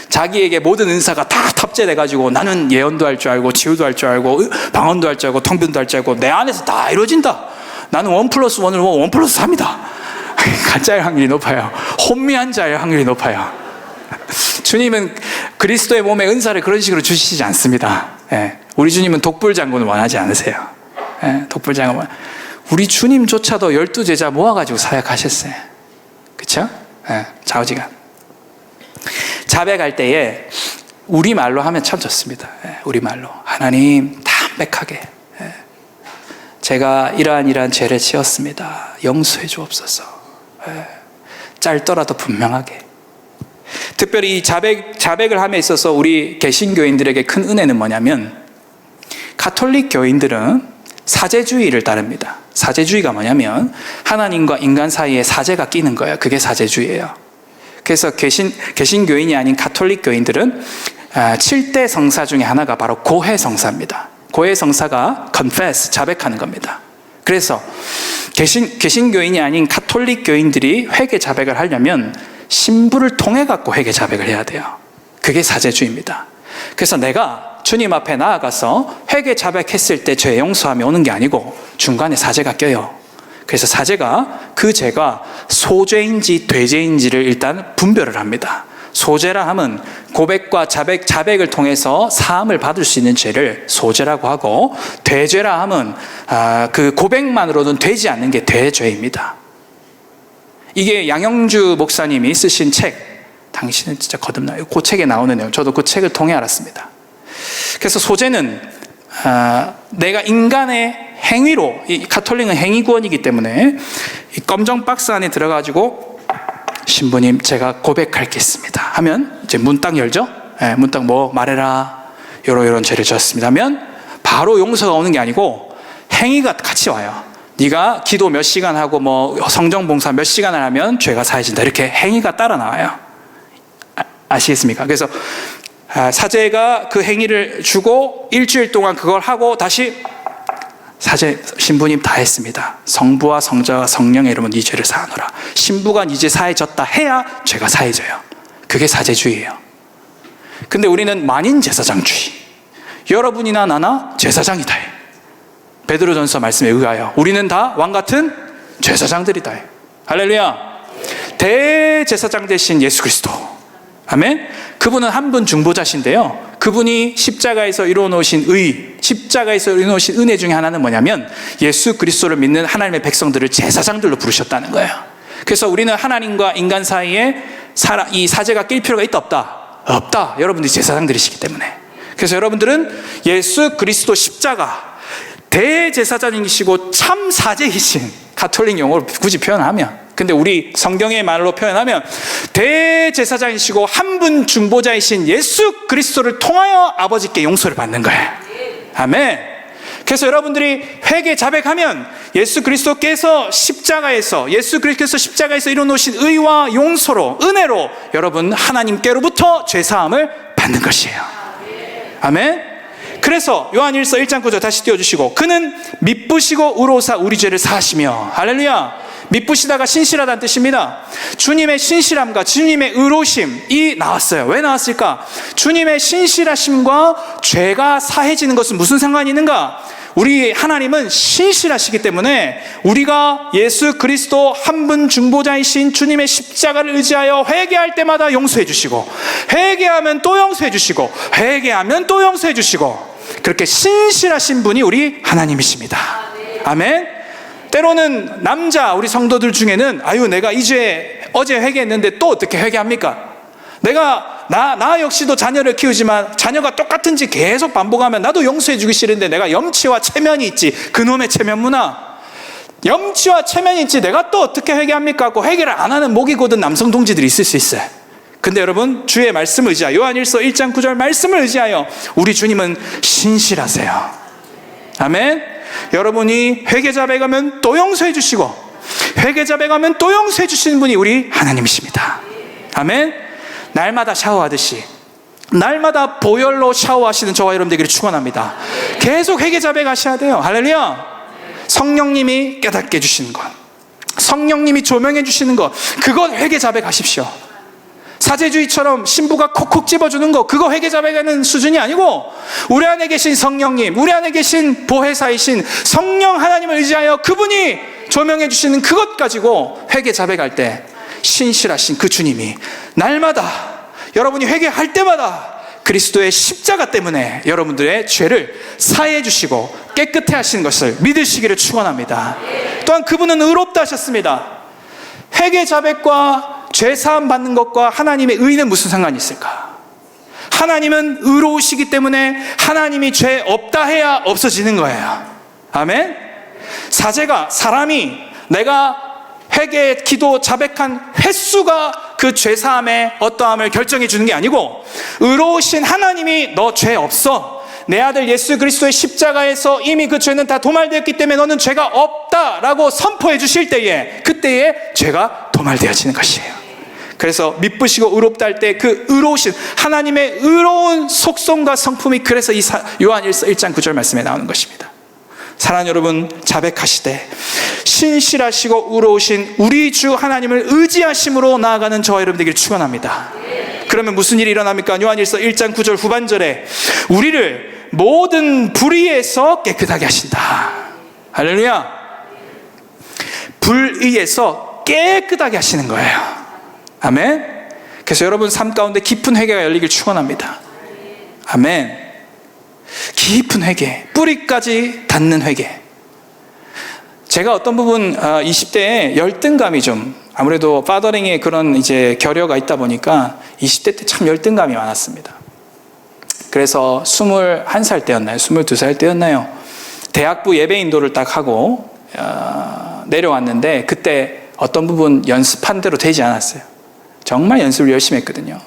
자기에게 모든 은사가 다 탑재돼가지고 나는 예언도 할 줄 알고 치유도 할 줄 알고 방언도 할 줄 알고 통변도 할 줄 알고 내 안에서 다 이루어진다, 나는 1+1을 1+4입니다. 가짜의 확률이 높아요. 혼미한 자의 확률이 높아요. 주님은 그리스도의 몸에 은사를 그런 식으로 주시지 않습니다. 우리 주님은 독불장군을 원하지 않으세요. 독불장군. 우리 주님조차도 12제자 모아가지고 사역하셨어요. 그쵸? 좌우지간. 자백할 때에 우리말로 하면 참 좋습니다. 우리말로. 하나님 담백하게 제가 이러한 죄를 지었습니다. 용서해 주옵소서. 짧더라도 분명하게. 특별히 이 자백을 함에 있어서 우리 개신교인들에게 큰 은혜는 뭐냐면, 가톨릭 교인들은 사제주의를 따릅니다. 사제주의가 뭐냐면 하나님과 인간 사이에 사제가 끼는 거예요. 그게 사제주의예요. 그래서 개신교인이 아닌 가톨릭 교인들은 7대 성사 중에 하나가 바로 고해 성사입니다. 고해 성사가 confess, 자백하는 겁니다. 그래서 개신교인이 아닌 가톨릭 교인들이 회개 자백을 하려면 신부를 통해 갖고 회개 자백을 해야 돼요. 그게 사제주의입니다. 그래서 내가 주님 앞에 나아가서 회개 자백했을 때 죄 용서함이 오는 게 아니고 중간에 사제가 껴요. 그래서 사제가 그 죄가 소죄인지 되죄인지를 일단 분별을 합니다. 소죄라 함은 고백과 자백을 통해서 사함을 받을 수 있는 죄를 소죄라고 하고, 되죄라 함은 그 고백만으로는 되지 않는 게 되죄입니다. 이게 양영주 목사님이 쓰신 책, 당신은 진짜 거듭나요, 그 책에 나오는 내용, 저도 그 책을 통해 알았습니다. 그래서 소죄는 내가 인간의 행위로, 이 가톨릭은 행위구원이기 때문에 이 검정 박스 안에 들어가지고 신부님 제가 고백할 게 있습니다 하면 이제 문 딱 열죠. 문 딱 뭐 말해라, 요런 죄를 지었습니다 하면 바로 용서가 오는 게 아니고 행위가 같이 와요. 네가 기도 몇 시간 하고 뭐 성경 봉사 몇 시간을 하면 죄가 사해진다. 이렇게 행위가 따라 나와요. 아시겠습니까? 그래서 사제가 그 행위를 주고 일주일 동안 그걸 하고 다시 사제 신부님 다 했습니다. 성부와 성자와 성령의 이름은 네 죄를 사하노라. 신부가 네 죄 사해졌다 해야 죄가 사해져요. 그게 사제주의예요. 근데 우리는 만인 제사장주의. 여러분이나 나나 제사장이다. 베드로전서 말씀에 의하여 우리는 다 왕같은 제사장들이다. 할렐루야. 대제사장 되신 예수 그리스도, 아멘. 그분은 한 분 중보자신데요, 그분이 십자가에서 이루어놓으신 의, 십자가에서 이루어놓으신 은혜 중에 하나는 뭐냐면 예수 그리스도를 믿는 하나님의 백성들을 제사장들로 부르셨다는 거예요. 그래서 우리는 하나님과 인간 사이에 이 사제가 낄 필요가 있다 없다? 없다. 여러분들이 제사장들이시기 때문에. 그래서 여러분들은 예수 그리스도 십자가 대제사장이시고 참 사제이신, 가톨릭 용어로 굳이 표현하면, 근데 우리 성경의 말로 표현하면 대제사장이시고 한 분 중보자이신 예수 그리스도를 통하여 아버지께 용서를 받는 거예요. 아멘. 그래서 여러분들이 회개 자백하면 예수 그리스도께서 십자가에서 이루어놓으신 의와 용서로, 은혜로 여러분 하나님께로부터 죄사함을 받는 것이에요. 아멘. 그래서 요한일서 1장 9절 다시 띄워주시고, 그는 미쁘시고 의로우사 우리 죄를 사하시며, 할렐루야. 미쁘시다가 신실하다는 뜻입니다. 주님의 신실함과 주님의 의로우심이 나왔어요. 왜 나왔을까? 주님의 신실하심과 죄가 사해지는 것은 무슨 상관이 있는가? 우리 하나님은 신실하시기 때문에 우리가 예수 그리스도 한 분 중보자이신 주님의 십자가를 의지하여 회개할 때마다 용서해 주시고, 회개하면 또 용서해 주시고, 회개하면 또 용서해 주시고, 그렇게 신실하신 분이 우리 하나님이십니다. 아멘. 때로는 우리 성도들 중에는 내가 이제 어제 회개했는데 또 어떻게 회개합니까? 내가 나 역시도 자녀를 키우지만 자녀가 똑같은 짓 계속 반복하면 나도 용서해 주기 싫은데 내가 염치와 체면이 있지. 그놈의 체면 문화. 염치와 체면이 있지 내가 또 어떻게 회개합니까? 하고 회개를 안 하는 목이 곧은 남성 동지들이 있을 수 있어요. 근데 여러분, 주의 말씀을 의지하여, 요한일서 1장 9절 말씀을 의지하여 우리 주님은 신실하세요. 아멘. 여러분이 회개 자백하면 또 용서해 주시고, 회개 자백하면 또 용서해 주시는 분이 우리 하나님이십니다. 아멘. 날마다 샤워하듯이, 날마다 보혈로 샤워하시는 저와 여러분 되기를 축원합니다. 계속 회개 자백하셔야 돼요. 할렐루야. 성령님이 깨닫게 해주시는 것, 성령님이 조명해 주시는 것, 그것 회개 자백하십시오. 사제주의처럼 신부가 콕콕 집어주는 거, 그거 회개 자백하는 수준이 아니고, 우리 안에 계신 성령님, 우리 안에 계신 보혜사이신 성령 하나님을 의지하여 그분이 조명해 주시는 그것 가지고 회개 자백할 때 신실하신 그 주님이 날마다, 여러분이 회개할 때마다 그리스도의 십자가 때문에 여러분들의 죄를 사해 주시고 깨끗해 하시는 것을 믿으시기를 축원합니다. 또한 그분은 의롭다 하셨습니다. 회개 자백과 죄 사함 받는 것과 하나님의 의는 무슨 상관이 있을까? 하나님은 의로우시기 때문에 하나님이 죄 없다 해야 없어지는 거예요. 아멘. 사제가, 사람이 내가 회개, 기도, 자백한 횟수가 그 죄 사함의 어떠함을 결정해 주는 게 아니고, 의로우신 하나님이 너 죄 없어, 내 아들 예수 그리스도의 십자가에서 이미 그 죄는 다 도말되었기 때문에 너는 죄가 없다라고 선포해 주실 때에, 그때에 죄가 도말되어지는 것이에요. 그래서 미쁘시고 의롭다 할 때 그 의로우신 하나님의 의로운 속성과 성품이, 그래서 이 요한일서 1장 9절 말씀에 나오는 것입니다. 사랑하는 여러분, 자백하시되 신실하시고 의로우신 우리 주 하나님을 의지하심으로 나아가는 저와 여러분 되기를 축원합니다. 그러면 무슨 일이 일어납니까? 요한일서 1장 9절 후반절에 우리를 모든 불의에서 깨끗하게 하신다. 할렐루야. 불의에서 깨끗하게 하시는 거예요. 아멘. 그래서 여러분 삶 가운데 깊은 회개가 열리길 축원합니다. 아멘. 깊은 회개, 뿌리까지 닿는 회개. 제가 어떤 부분 20대에 열등감이 좀, 아무래도 파더링의 그런 이제 결여가 있다 보니까 20대 때 참 열등감이 많았습니다. 그래서 21살 때였나요? 22살 때였나요? 대학부 예배 인도를 딱 하고 내려왔는데, 그때 어떤 부분 연습한 대로 되지 않았어요. 정말 연습을 열심히 했거든요.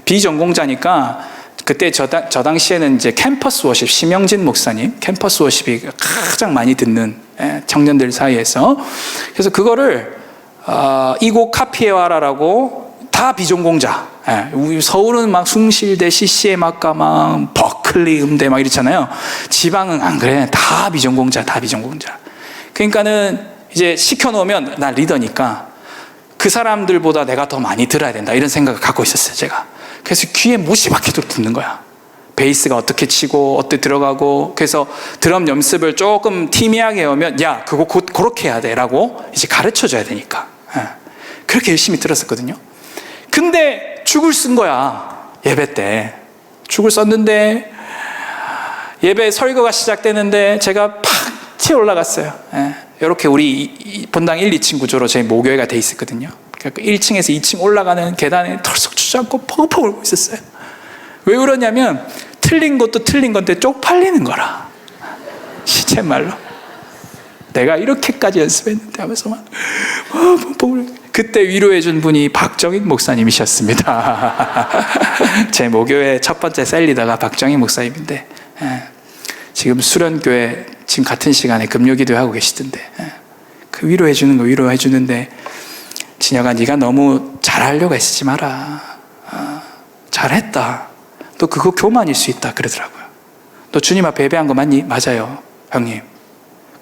비전공자니까 그때 저 당시에는 이제 캠퍼스 워십, 심영진 목사님 캠퍼스 워십이 가장 많이 듣는 청년들 사이에서. 그래서 그거를 이곡 카피에와라라고 다 비전공자. 서울은 막 숭실대, CCM 학과, 막 버클리 음대 막 이렇잖아요. 지방은 안 그래. 다 비전공자, 다 비전공자. 그러니까는 이제 시켜놓으면 나 리더니까 그 사람들보다 내가 더 많이 들어야 된다, 이런 생각을 갖고 있었어요, 제가. 그래서 귀에 못이 박히도록 듣는 거야. 베이스가 어떻게 치고 어떻게 들어가고. 그래서 드럼 연습을 조금 티미하게 해오면 야, 그거 그렇게 해야 돼 라고 이제 가르쳐줘야 되니까. 그렇게 열심히 들었었거든요. 근데 죽을 쓴 거야, 예배 때. 죽을 썼는데 예배 설교가 시작되는데 제가 팍 튀어 올라갔어요. 이렇게 우리 본당 1, 2층 구조로 저희 모교회가 돼 있었거든요. 1층에서 2층 올라가는 계단에 털썩 주저앉고 펑펑 울고 있었어요. 왜 울었냐면 틀린 것도 틀린 건데 쪽팔리는 거라. 시쳇말로 내가 이렇게까지 연습했는데 하면서 막 펑펑 울고. 그때 위로해 준 분이 박정익 목사님이셨습니다. 제 모교회 첫 번째 셀리더가 박정익 목사님인데 지금 수련교회 지금 같은 시간에 금요기도 하고 계시던데, 그 위로해 주는 거 위로해 주는데, 진혁아 네가 너무 잘하려고 애쓰지 마라. 잘했다. 너 그거 교만일 수 있다 그러더라고요. 너 주님 앞에 예배한 거 맞니? 맞아요 형님.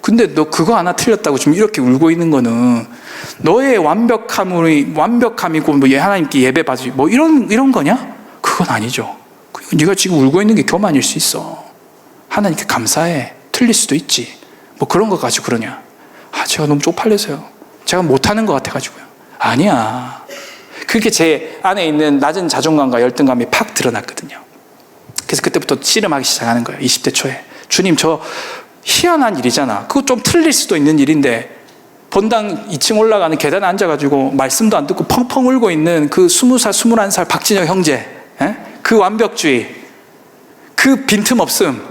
근데 너 그거 하나 틀렸다고 지금 이렇게 울고 있는 거는 너의 완벽함이고 뭐 하나님께 예배 받으시 뭐 이런 거냐? 그건 아니죠. 네가 지금 울고 있는 게 교만일 수 있어. 하나님께 감사해. 틀릴 수도 있지. 뭐 그런 거 가지고 그러냐? 제가 너무 쪽팔려서요. 제가 못하는 것 같아가지고요. 아니야. 그렇게 제 안에 있는 낮은 자존감과 열등감이 팍 드러났거든요. 그래서 그때부터 씨름하기 시작하는 거예요. 20대 초에. 주님, 저 희한한 일이잖아. 그거 좀 틀릴 수도 있는 일인데 본당 2층 올라가는 계단에 앉아가지고 말씀도 안 듣고 펑펑 울고 있는 그 20살, 21살 박진혁 형제, 그 완벽주의, 그 빈틈없음,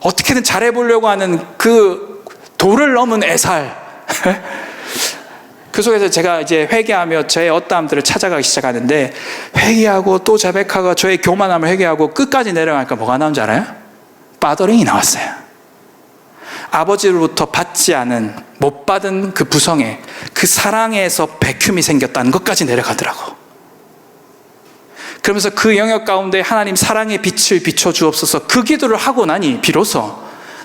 어떻게든 잘해보려고 하는 그 도를 넘은 애살. 그 속에서 제가 이제 회개하며 저의 어떠함들을 찾아가기 시작하는데, 회개하고 또 자백하고 저의 교만함을 회개하고 끝까지 내려가니까 뭐가 나온 줄 알아요? 빠더링이 나왔어요. 아버지로부터 받지 않은, 못 받은 그 부성에, 그 사랑에서 백흉이 생겼다는 것까지 내려가더라고. 그러면서 그 영역 가운데 하나님 사랑의 빛을 비춰주옵소서, 그 기도를 하고 나니 비로소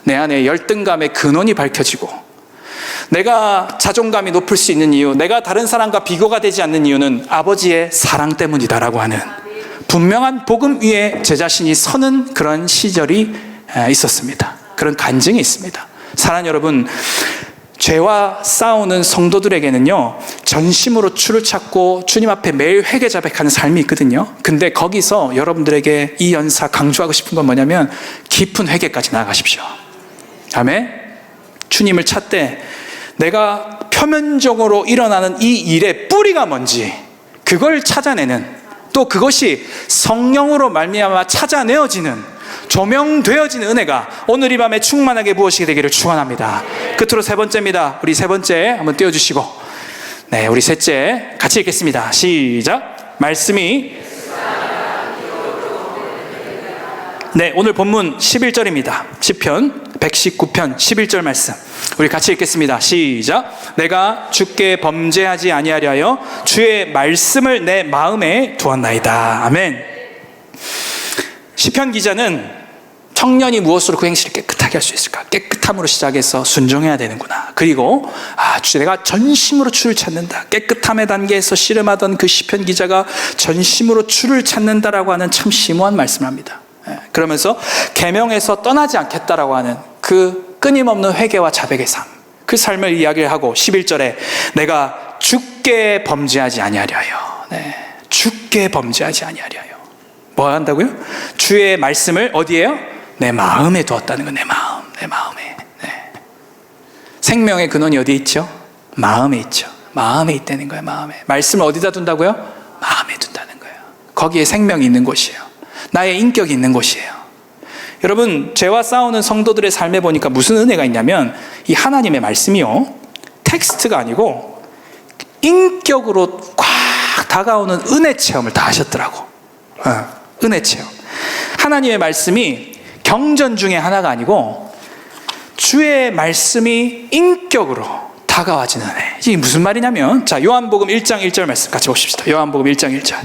내 안에 열등감의 근원이 밝혀지고, 내가 자존감이 높을 수 있는 이유, 내가 다른 사람과 비교가 되지 않는 이유는 아버지의 사랑 때문이다라고 하는 분명한 복음 위에 제 자신이 서는 그런 시절이 있었습니다. 그런 간증이 있습니다. 사랑하는 여러분, 죄와 싸우는 성도들에게는요, 전심으로 주를 찾고 주님 앞에 매일 회개 자백하는 삶이 있거든요. 근데 거기서 여러분들에게 이 연사 강조하고 싶은 건 뭐냐면 깊은 회개까지 나아가십시오. 아멘. 주님을 찾되 내가 표면적으로 일어나는 이 일의 뿌리가 뭔지 그걸 찾아내는, 또 그것이 성령으로 말미암아 찾아내어지는, 조명되어지는 은혜가 오늘 이 밤에 충만하게 부어지게 되기를 축원합니다. 끝으로 세 번째입니다. 우리 세 번째 한번 띄워주시고, 네, 우리 셋째 같이 읽겠습니다. 시작. 말씀이, 네, 오늘 본문 11절입니다. 시편 119편 11절 말씀 우리 같이 읽겠습니다. 시작. 내가 주께 범죄하지 아니하려 하여 주의 말씀을 내 마음에 두었나이다. 아멘. 시편 기자는 청년이 무엇으로 그 행실을 깨끗하게 할 수 있을까? 깨끗함으로 시작해서 순종해야 되는구나. 그리고 내가 전심으로 주를 찾는다. 깨끗함의 단계에서 씨름하던 그 시편 기자가 전심으로 주를 찾는다라고 하는 참 심오한 말씀을 합니다. 그러면서 계명에서 떠나지 않겠다라고 하는 그 끊임없는 회개와 자백의 삶, 그 삶을 이야기를 하고 11절에 내가 주께 범죄하지 아니하려 하여, 네, 주께 범죄하지 아니하려 하여 뭐 한다고요? 주의 말씀을 어디에요? 내 마음에 두었다는 거. 내 마음에. 네. 생명의 근원이 어디에 있죠? 마음에 있죠. 마음에 있다는 거예요. 마음에. 말씀을 어디다 둔다고요? 마음에 둔다는 거예요. 거기에 생명이 있는 곳이에요. 나의 인격이 있는 곳이에요. 여러분, 죄와 싸우는 성도들의 삶에 보니까 무슨 은혜가 있냐면 이 하나님의 말씀이요, 텍스트가 아니고 인격으로 꽉 다가오는 은혜 체험을 다 하셨더라고. 은혜 체험. 하나님의 말씀이 경전 중에 하나가 아니고 주의 말씀이 인격으로 다가와지는 은혜. 이게 무슨 말이냐면, 자, 요한복음 1장 1절 말씀 같이 보십시다. 요한복음 1장 1절.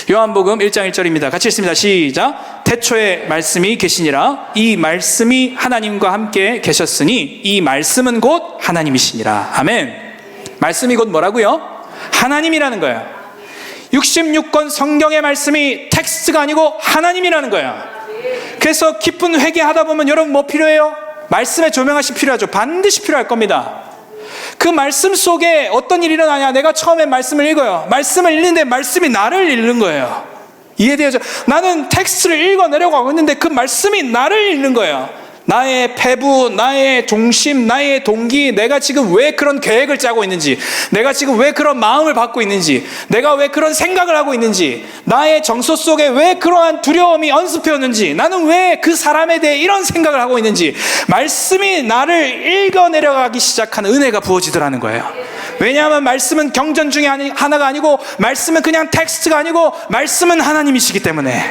요한복음 1장 1절입니다. 같이 읽습니다. 시작. 태초에 말씀이 계시니라. 이 말씀이 하나님과 함께 계셨으니 이 말씀은 곧 하나님이시니라. 아멘. 말씀이 곧 뭐라고요? 하나님이라는 거예요. 66권 성경의 말씀이 텍스트가 아니고 하나님이라는 거예요. 그래서 깊은 회개하다 보면 여러분 뭐 필요해요? 말씀의 조명하심 필요하죠. 반드시 필요할 겁니다. 그 말씀 속에 어떤 일이 일어나냐? 내가 처음에 말씀을 읽어요. 말씀을 읽는데 말씀이 나를 읽는 거예요. 이해되죠? 나는 텍스트를 읽어내려고 하고 있는데 그 말씀이 나를 읽는 거예요. 나의 패부, 나의 중심, 나의 동기, 내가 지금 왜 그런 계획을 짜고 있는지, 내가 지금 왜 그런 마음을 받고 있는지, 내가 왜 그런 생각을 하고 있는지, 나의 정서 속에 왜 그러한 두려움이 언습해오는지, 나는 왜 그 사람에 대해 이런 생각을 하고 있는지, 말씀이 나를 읽어내려가기 시작하는 은혜가 부어지더라는 거예요. 왜냐하면 말씀은 경전 중에 하나가 아니고, 말씀은 그냥 텍스트가 아니고, 말씀은 하나님이시기 때문에,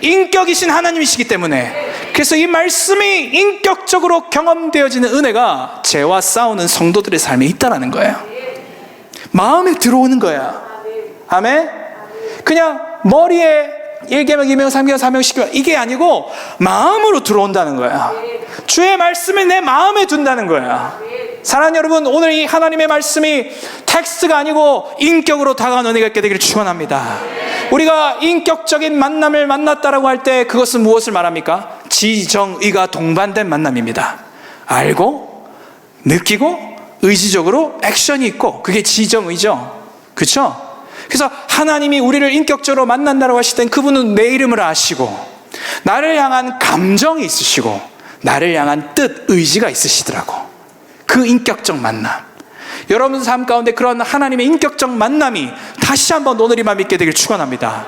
인격이신 하나님이시기 때문에, 그래서 이 말씀이 인격적으로 경험되어지는 은혜가 죄와 싸우는 성도들의 삶에 있다라는 거예요. 마음에 들어오는 거야. 아멘? 그냥 머리에 1계명, 2계명, 3계명, 4계명, 10계명 이게 아니고 마음으로 들어온다는 거야. 주의 말씀이 내 마음에 든다는 거야. 사랑하는 여러분, 오늘 이 하나님의 말씀이 텍스트가 아니고 인격으로 다가오는 은혜가 있게 되기를 축원합니다. 우리가 인격적인 만남을 만났다라고 할 때 그것은 무엇을 말합니까? 지정의가 동반된 만남입니다. 알고, 느끼고, 의지적으로 액션이 있고, 그게 지정의죠. 그렇죠? 그래서 하나님이 우리를 인격적으로 만난다고 하실 땐 그분은 내 이름을 아시고, 나를 향한 감정이 있으시고, 나를 향한 뜻, 의지가 있으시더라고. 그 인격적 만남. 여러분 삶 가운데 그런 하나님의 인격적 만남이 다시 한번 오늘 이 맘 있게 되길 축원합니다.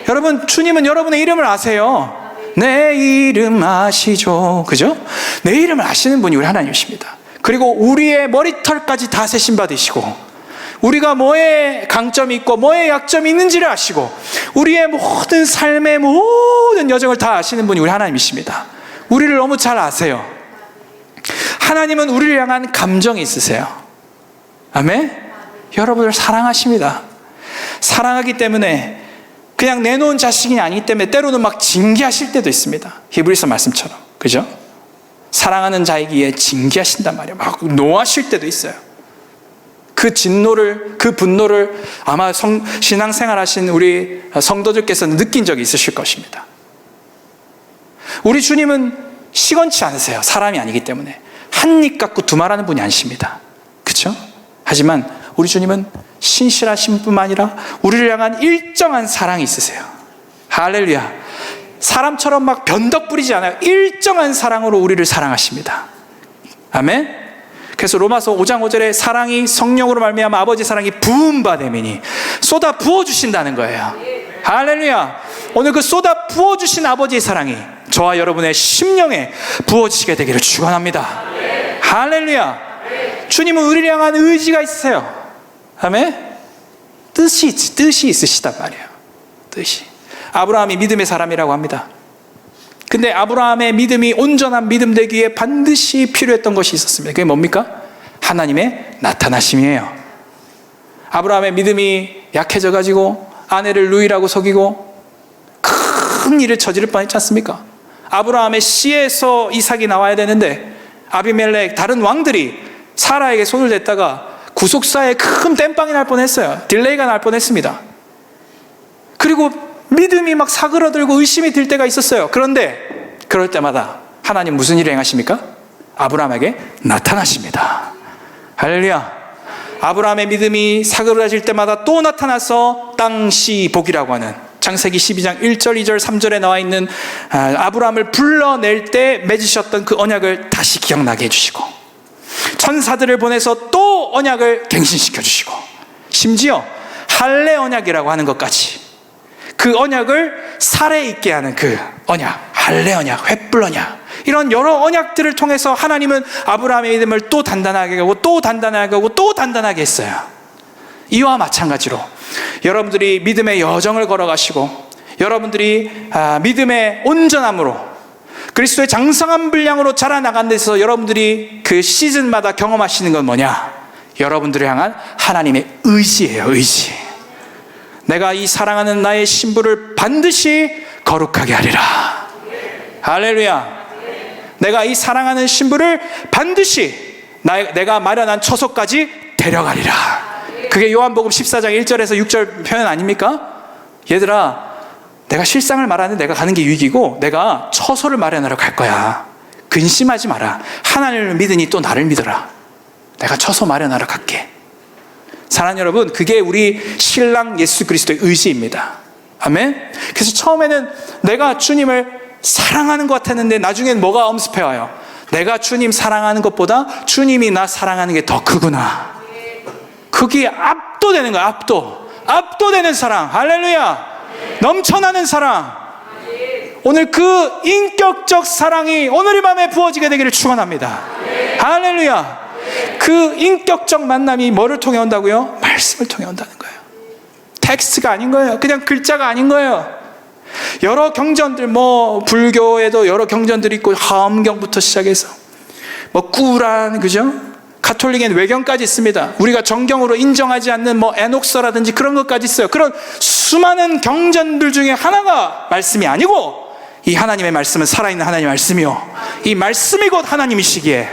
여러분, 주님은 여러분의 이름을 아세요. 내 이름 아시죠? 그죠? 내 이름을 아시는 분이 우리 하나님이십니다. 그리고 우리의 머리털까지 다 세심 받으시고, 우리가 뭐에 강점이 있고 뭐에 약점이 있는지를 아시고, 우리의 모든 삶의 모든 여정을 다 아시는 분이 우리 하나님이십니다. 우리를 너무 잘 아세요. 하나님은 우리를 향한 감정이 있으세요. 아멘? 여러분을 사랑하십니다. 사랑하기 때문에 그냥 내놓은 자식이 아니기 때문에 때로는 막 징계하실 때도 있습니다. 히브리서 말씀처럼. 그죠? 사랑하는 자이기에 징계하신단 말이에요. 막 노하실 때도 있어요. 그 진노를, 그 분노를 아마 신앙생활 하신 우리 성도들께서는 느낀 적이 있으실 것입니다. 우리 주님은 시건치 않으세요. 사람이 아니기 때문에. 한 입 갖고 두 말하는 분이 아니십니다. 그렇죠? 하지만 우리 주님은 신실하신 뿐만 아니라 우리를 향한 일정한 사랑이 있으세요. 할렐루야. 사람처럼 막 변덕 부리지 않아요. 일정한 사랑으로 우리를 사랑하십니다. 아멘. 그래서 로마서 5장 5절에 사랑이 성령으로 말미암아 아버지 사랑이 부은 바 되미니 쏟아 부어주신다는 거예요. 할렐루야. 오늘 그 쏟아 부어주신 아버지의 사랑이 저와 여러분의 심령에 부어지시게 되기를 축원합니다. 할렐루야. 주님은 우리를 향한 의지가 있으세요. 아멘. 뜻이 있으시단 말이에요. 뜻이. 아브라함이 믿음의 사람이라고 합니다. 근데 아브라함의 믿음이 온전한 믿음 되기에 반드시 필요했던 것이 있었습니다. 그게 뭡니까? 하나님의 나타나심이에요. 아브라함의 믿음이 약해져가지고 아내를 루이라고 속이고 큰 일을 저지를 뻔했지 않습니까? 아브라함의 씨에서 이삭이 나와야 되는데 아비멜렉 다른 왕들이 사라에게 손을 댔다가 구속사에 큰 땜빵이 날 뻔했어요. 딜레이가 날 뻔했습니다. 그리고 믿음이 막 사그러들고 의심이 들 때가 있었어요. 그런데 그럴 때마다 하나님 무슨 일을 행하십니까? 아브라함에게 나타나십니다. 할렐루야. 아브라함의 믿음이 사그러질 때마다 또 나타나서 땅시 복이라고 하는 창세기 12장 1절, 2절, 3절에 나와 있는 아브라함을 불러낼 때 맺으셨던 그 언약을 다시 기억나게 해주시고, 천사들을 보내서 또 언약을 갱신시켜 주시고, 심지어 할례 언약이라고 하는 것까지 그 언약을 살에 있게 하는 그 언약, 할례 언약, 횃불 언약, 이런 여러 언약들을 통해서 하나님은 아브라함의 믿음을 또 단단하게 하고 또 단단하게 하고 또 단단하게 했어요. 이와 마찬가지로 여러분들이 믿음의 여정을 걸어가시고 여러분들이 믿음의 온전함으로 그리스도의 장성한 분량으로 자라나간 데서 여러분들이 그 시즌마다 경험하시는 건 뭐냐? 여러분들을 향한 하나님의 의지예요. 의지. 내가 이 사랑하는 나의 신부를 반드시 거룩하게 하리라. 할렐루야. 내가 이 사랑하는 신부를 반드시 내가 마련한 처소까지 데려가리라. 그게 요한복음 14장 1절에서 6절 표현 아닙니까? 얘들아, 내가 실상을 말하는데 내가 가는 게 유익이고 내가 처소를 마련하러 갈 거야. 근심하지 마라. 하나님을 믿으니 또 나를 믿어라. 내가 처소 마련하러 갈게. 사랑하는 여러분, 그게 우리 신랑 예수 그리스도의 의지입니다. 아멘. 그래서 처음에는 내가 주님을 사랑하는 것 같았는데 나중엔 뭐가 엄습해 와요? 내가 주님 사랑하는 것보다 주님이 나 사랑하는 게 더 크구나. 그게 압도되는 거야. 압도되는 사랑. 할렐루야. 넘쳐나는 사랑. 오늘 그 인격적 사랑이 오늘 이 밤에 부어지게 되기를 축원합니다. 할렐루야. 그 인격적 만남이 뭐를 통해 온다고요? 말씀을 통해 온다는 거예요. 텍스트가 아닌 거예요. 그냥 글자가 아닌 거예요. 여러 경전들, 불교에도 여러 경전들이 있고, 화엄경부터 시작해서 꾸란, 그죠? 가톨릭엔 외경까지 있습니다. 우리가 정경으로 인정하지 않는 에녹서라든지 그런 것까지 있어요. 그런 수많은 경전들 중에 하나가 말씀이 아니고, 이 하나님의 말씀은 살아있는 하나님의 말씀이요, 이 말씀이 곧 하나님이시기에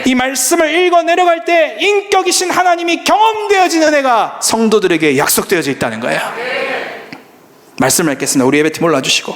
이 말씀을 읽어 내려갈 때 인격이신 하나님이 경험되어지는 은혜가 성도들에게 약속되어져 있다는 거예요. 말씀을 읽겠습니다. 우리 예배팀 올라주시고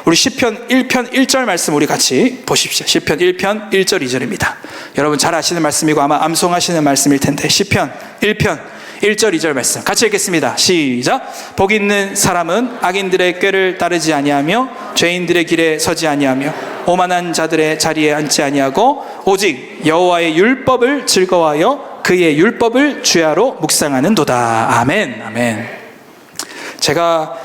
우리 시편 1편 1절 말씀 우리 같이 보십시오. 시편 1편 1절 2절입니다. 여러분 잘 아시는 말씀이고 아마 암송하시는 말씀일 텐데, 시편 1편 1절 2절 말씀 같이 읽겠습니다. 시작. 복 있는 사람은 악인들의 꾀를 따르지 아니하며 죄인들의 길에 서지 아니하며 오만한 자들의 자리에 앉지 아니하고 오직 여호와의 율법을 즐거워하여 그의 율법을 주야로 묵상하는도다. 아멘. 아멘. 제가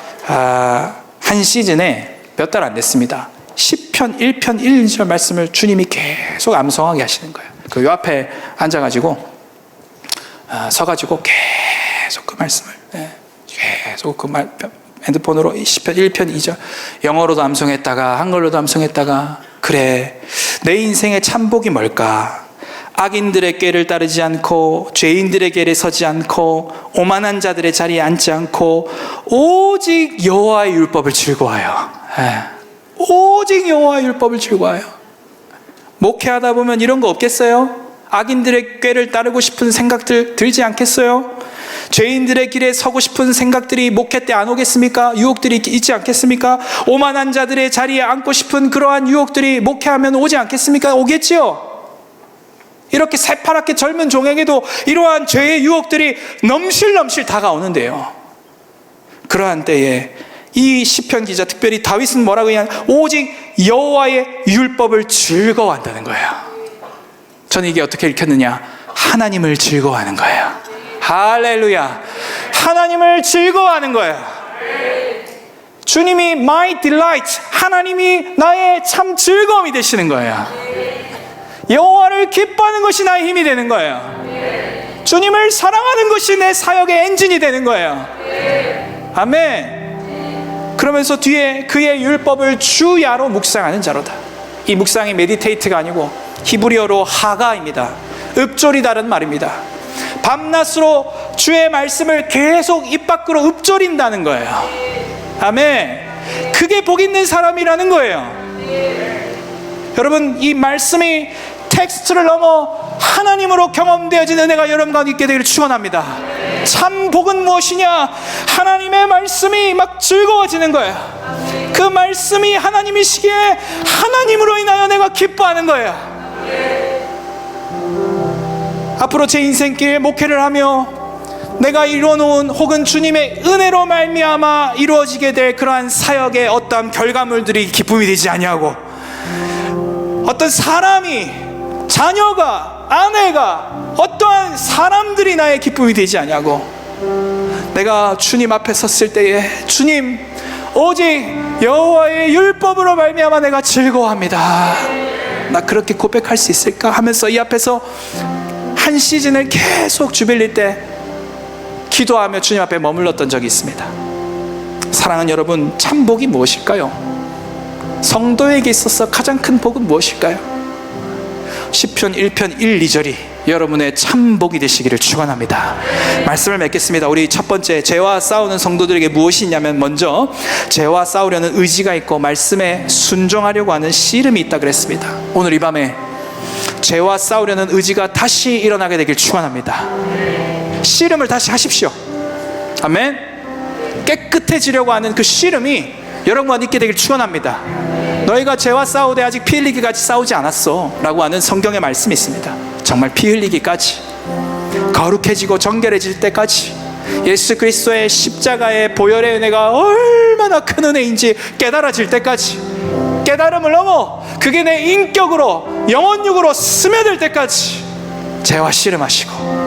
한 시즌에 몇 달 안 됐습니다. 시편 1편 1, 2절 말씀을 주님이 계속 암송하게 하시는 거예요. 그 요 앞에 앉아가지고 서가지고 계속 그 말씀을 계속 그 핸드폰으로 시편 1편 2절 영어로도 암송했다가 한글로도 암송했다가, 그래 내 인생의 참복이 뭘까? 악인들의 꾀를 따르지 않고 죄인들의 길에 서지 않고 오만한 자들의 자리에 앉지 않고 오직 여호와의 율법을 즐거워하여. 오직 여호와의 율법을 즐거워하여. 목회하다 보면 이런 거 없겠어요? 악인들의 꾀를 따르고 싶은 생각들 들지 않겠어요? 죄인들의 길에 서고 싶은 생각들이 목회 때 안 오겠습니까? 유혹들이 있지 않겠습니까? 오만한 자들의 자리에 앉고 싶은 그러한 유혹들이 목회하면 오지 않겠습니까? 오겠지요? 이렇게 새파랗게 젊은 종에게도 이러한 죄의 유혹들이 넘실넘실 다가오는데요, 그러한 때에 이 시편 기자, 특별히 다윗은 뭐라고 하냐? 오직 여호와의 율법을 즐거워한다는 거예요. 저는 이게 어떻게 읽혔느냐? 하나님을 즐거워하는 거예요. 할렐루야. 하나님을 즐거워하는 거예요. 주님이 my delight, 하나님이 나의 참 즐거움이 되시는 거예요. 여호와를 기뻐하는 것이 나의 힘이 되는 거예요. 주님을 사랑하는 것이 내 사역의 엔진이 되는 거예요. 아멘. 그러면서 뒤에 그의 율법을 주야로 묵상하는 자로다. 이 묵상이 메디테이트가 아니고 히브리어로 하가입니다. 읊조리다는 말입니다. 밤낮으로 주의 말씀을 계속 입 밖으로 읊조린다는 거예요. 아멘. 그게 복 있는 사람이라는 거예요. 여러분, 이 말씀이 텍스트를 넘어 하나님으로 경험되어진 은혜가 여러분 가운데 있게 되기를 축원합니다. 참 복은 무엇이냐? 하나님의 말씀이 막 즐거워지는 거예요. 그 말씀이 하나님이시기에 하나님으로 인하여 내가 기뻐하는 거예요. 앞으로 제 인생길 목회를 하며 내가 이루어놓은 혹은 주님의 은혜로 말미암아 이루어지게 될 그러한 사역의 어떠한 결과물들이 기쁨이 되지 아니하고, 어떤 사람이, 자녀가, 아내가, 어떠한 사람들이 나의 기쁨이 되지 아니하고, 내가 주님 앞에 섰을 때에 주님 오직 여호와의 율법으로 말미암아 내가 즐거워합니다. 나 그렇게 고백할 수 있을까 하면서 이 앞에서 한 시즌을 계속 주빌릴 때 기도하며 주님 앞에 머물렀던 적이 있습니다. 사랑하는 여러분, 참복이 무엇일까요? 성도에게 있어서 가장 큰 복은 무엇일까요? 시편 1편 1, 2절이 여러분의 참 복이 되시기를 축원합니다. 말씀을 맺겠습니다. 우리 첫 번째, 죄와 싸우는 성도들에게 무엇이 있냐면, 먼저 죄와 싸우려는 의지가 있고 말씀에 순종하려고 하는 씨름이 있다 그랬습니다. 오늘 이 밤에 죄와 싸우려는 의지가 다시 일어나게 되길 축원합니다. 씨름을 다시 하십시오. 아멘. 깨끗해지려고 하는 그 씨름이 여러분과 있게 되길 축원합니다. 너희가 죄와 싸우되 아직 피 흘리기까지 싸우지 않았어 라고 하는 성경의 말씀이 있습니다. 정말 피 흘리기까지, 거룩해지고 정결해질 때까지, 예수 그리스도의 십자가의 보혈의 은혜가 얼마나 큰 은혜인지 깨달아질 때까지, 깨달음을 넘어 그게 내 인격으로, 영혼육으로 스며들 때까지 죄와 씨름하시고,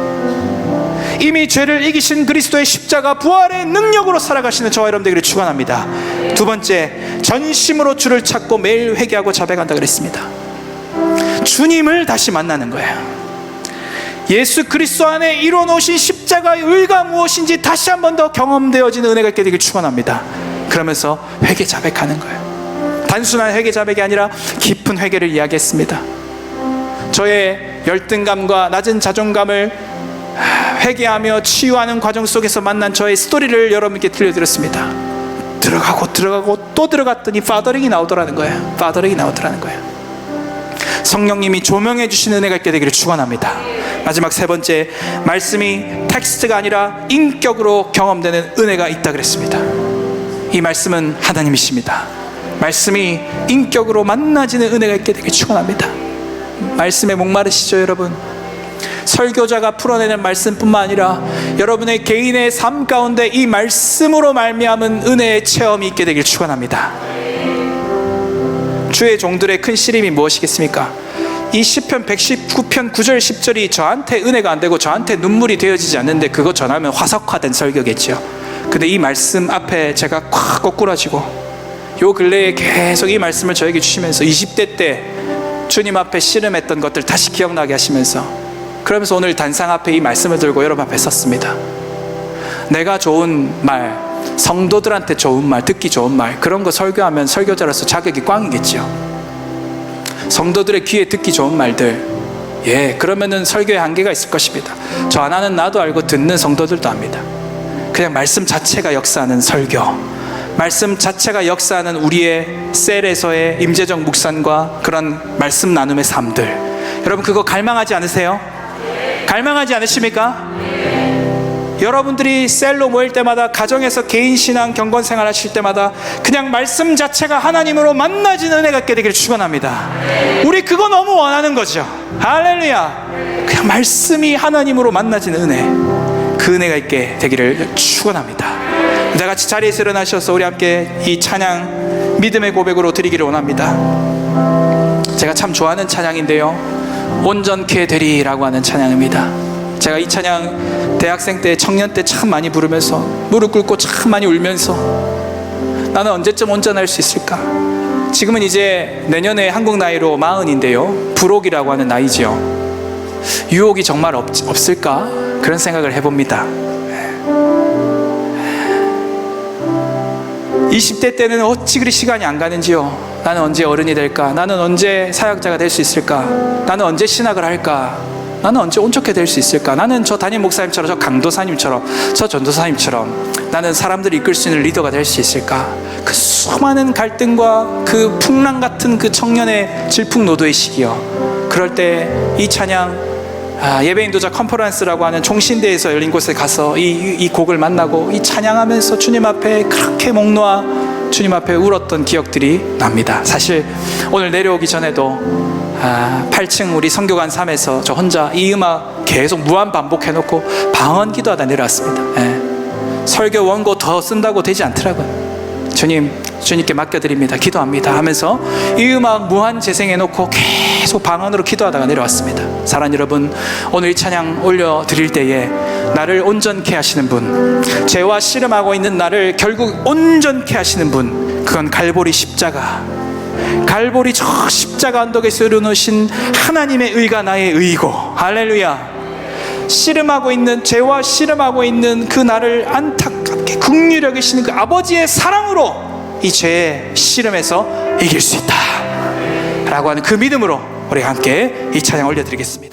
이미 죄를 이기신 그리스도의 십자가 부활의 능력으로 살아가시는 저와 여러분 되기를 축원합니다. 두 번째, 전심으로 주를 찾고 매일 회개하고 자백한다 그랬습니다. 주님을 다시 만나는 거예요. 예수 그리스도 안에 이루어놓으신 십자가의 의가 무엇인지 다시 한 번 더 경험되어지는 은혜가 있게 되길 축원합니다. 그러면서 회개 자백하는 거예요. 단순한 회개 자백이 아니라 깊은 회개를 이야기했습니다. 저의 열등감과 낮은 자존감을 회개하며 치유하는 과정 속에서 만난 저의 스토리를 여러분께 들려드렸습니다. 들어가고 또 들어갔더니 파더링이 나오더라는 거예요. 파더링이 나오더라는 거예요. 성령님이 조명해 주시는 은혜가 있게 되기를 축원합니다. 마지막 세 번째, 말씀이 텍스트가 아니라 인격으로 경험되는 은혜가 있다 그랬습니다. 이 말씀은 하나님이십니다. 말씀이 인격으로 만나지는 은혜가 있게 되기를 축원합니다. 말씀에 목마르시죠 여러분? 설교자가 풀어내는 말씀뿐만 아니라 여러분의 개인의 삶 가운데 이 말씀으로 말미암은 은혜의 체험이 있게 되길 축원합니다. 주의 종들의 큰 시름이 무엇이겠습니까? 이 시편 119편 9절 10절이 저한테 은혜가 안 되고 저한테 눈물이 되어지지 않는데 그거 전하면 화석화된 설교겠죠. 근데 이 말씀 앞에 제가 콱 꼬꾸라지고, 요 근래에 계속 이 말씀을 저에게 주시면서 20대 때 주님 앞에 씨름했던 것들 다시 기억나게 하시면서, 그러면서 오늘 단상 앞에 이 말씀을 들고 여러분 앞에 섰습니다. 내가 좋은 말, 성도들한테 좋은 말, 듣기 좋은 말, 그런 거 설교하면 설교자로서 자격이 꽝이겠죠. 성도들의 귀에 듣기 좋은 말들, 그러면은 설교에 한계가 있을 것입니다. 저 하나는 나도 알고 듣는 성도들도 압니다. 그냥 말씀 자체가 역사하는 설교, 말씀 자체가 역사하는 우리의 셀에서의 임재정 묵상과 그런 말씀 나눔의 삶들, 여러분 그거 갈망하지 않으세요? 갈망하지 않으십니까? 여러분들이 셀로 모일 때마다, 가정에서 개인 신앙 경건 생활 하실 때마다 그냥 말씀 자체가 하나님으로 만나지는 은혜가 있게 되기를 축원합니다. 우리 그거 너무 원하는 거죠. 할렐루야. 그냥 말씀이 하나님으로 만나지는 은혜, 그 은혜가 있게 되기를 축원합니다. 다 같이 자리에서 일어나셔서 우리 함께 이 찬양 믿음의 고백으로 드리기를 원합니다. 제가 참 좋아하는 찬양인데요, 온전케 되리라고 하는 찬양입니다. 제가 이 찬양 대학생 때, 청년 때 참 많이 부르면서 무릎 꿇고 참 많이 울면서 나는 언제쯤 온전할 수 있을까? 지금은 이제 내년에 한국 나이로 40인데요 불혹이라고 하는 나이죠. 유혹이 정말 없을까? 그런 생각을 해봅니다. 20대 때는 어찌 그리 시간이 안 가는지요. 나는 언제 어른이 될까? 나는 언제 사역자가 될 수 있을까? 나는 언제 신학을 할까? 나는 언제 온전케 될 수 있을까? 나는 저 담임 목사님처럼, 저 강도사님처럼, 저 전도사님처럼 나는 사람들을 이끌 수 있는 리더가 될 수 있을까? 그 수많은 갈등과 그 풍랑 같은 그 청년의 질풍노도의 시기요. 그럴 때 이 찬양, 예배 인도자 컨퍼런스라고 하는 종신대에서 열린 곳에 가서 이 곡을 만나고 이 찬양하면서 주님 앞에 그렇게 목 놓아 주님 앞에 울었던 기억들이 납니다. 사실 오늘 내려오기 전에도 8층 우리 성교관 3에서 저 혼자 이 음악 계속 무한 반복해놓고 방언 기도하다 내려왔습니다. 설교 원고 더 쓴다고 되지 않더라고요. 주님께 맡겨드립니다, 기도합니다 하면서 이 음악 무한 재생해놓고 계속 방언으로 기도하다가 내려왔습니다. 사랑하는 여러분, 오늘 이 찬양 올려드릴 때에 나를 온전케 하시는 분, 죄와 씨름하고 있는 나를 결국 온전케 하시는 분, 그건 갈보리 십자가, 갈보리 저 십자가 언덕에서 이루어놓으신 하나님의 의가 나의 의고, 할렐루야. 씨름하고 있는, 죄와 씨름하고 있는 그 나를 안타깝게 긍휼히 여기시는 그 아버지의 사랑으로 이 죄의 씨름에서 이길 수 있다 라고 하는 그 믿음으로 우리 함께 이 찬양 올려드리겠습니다.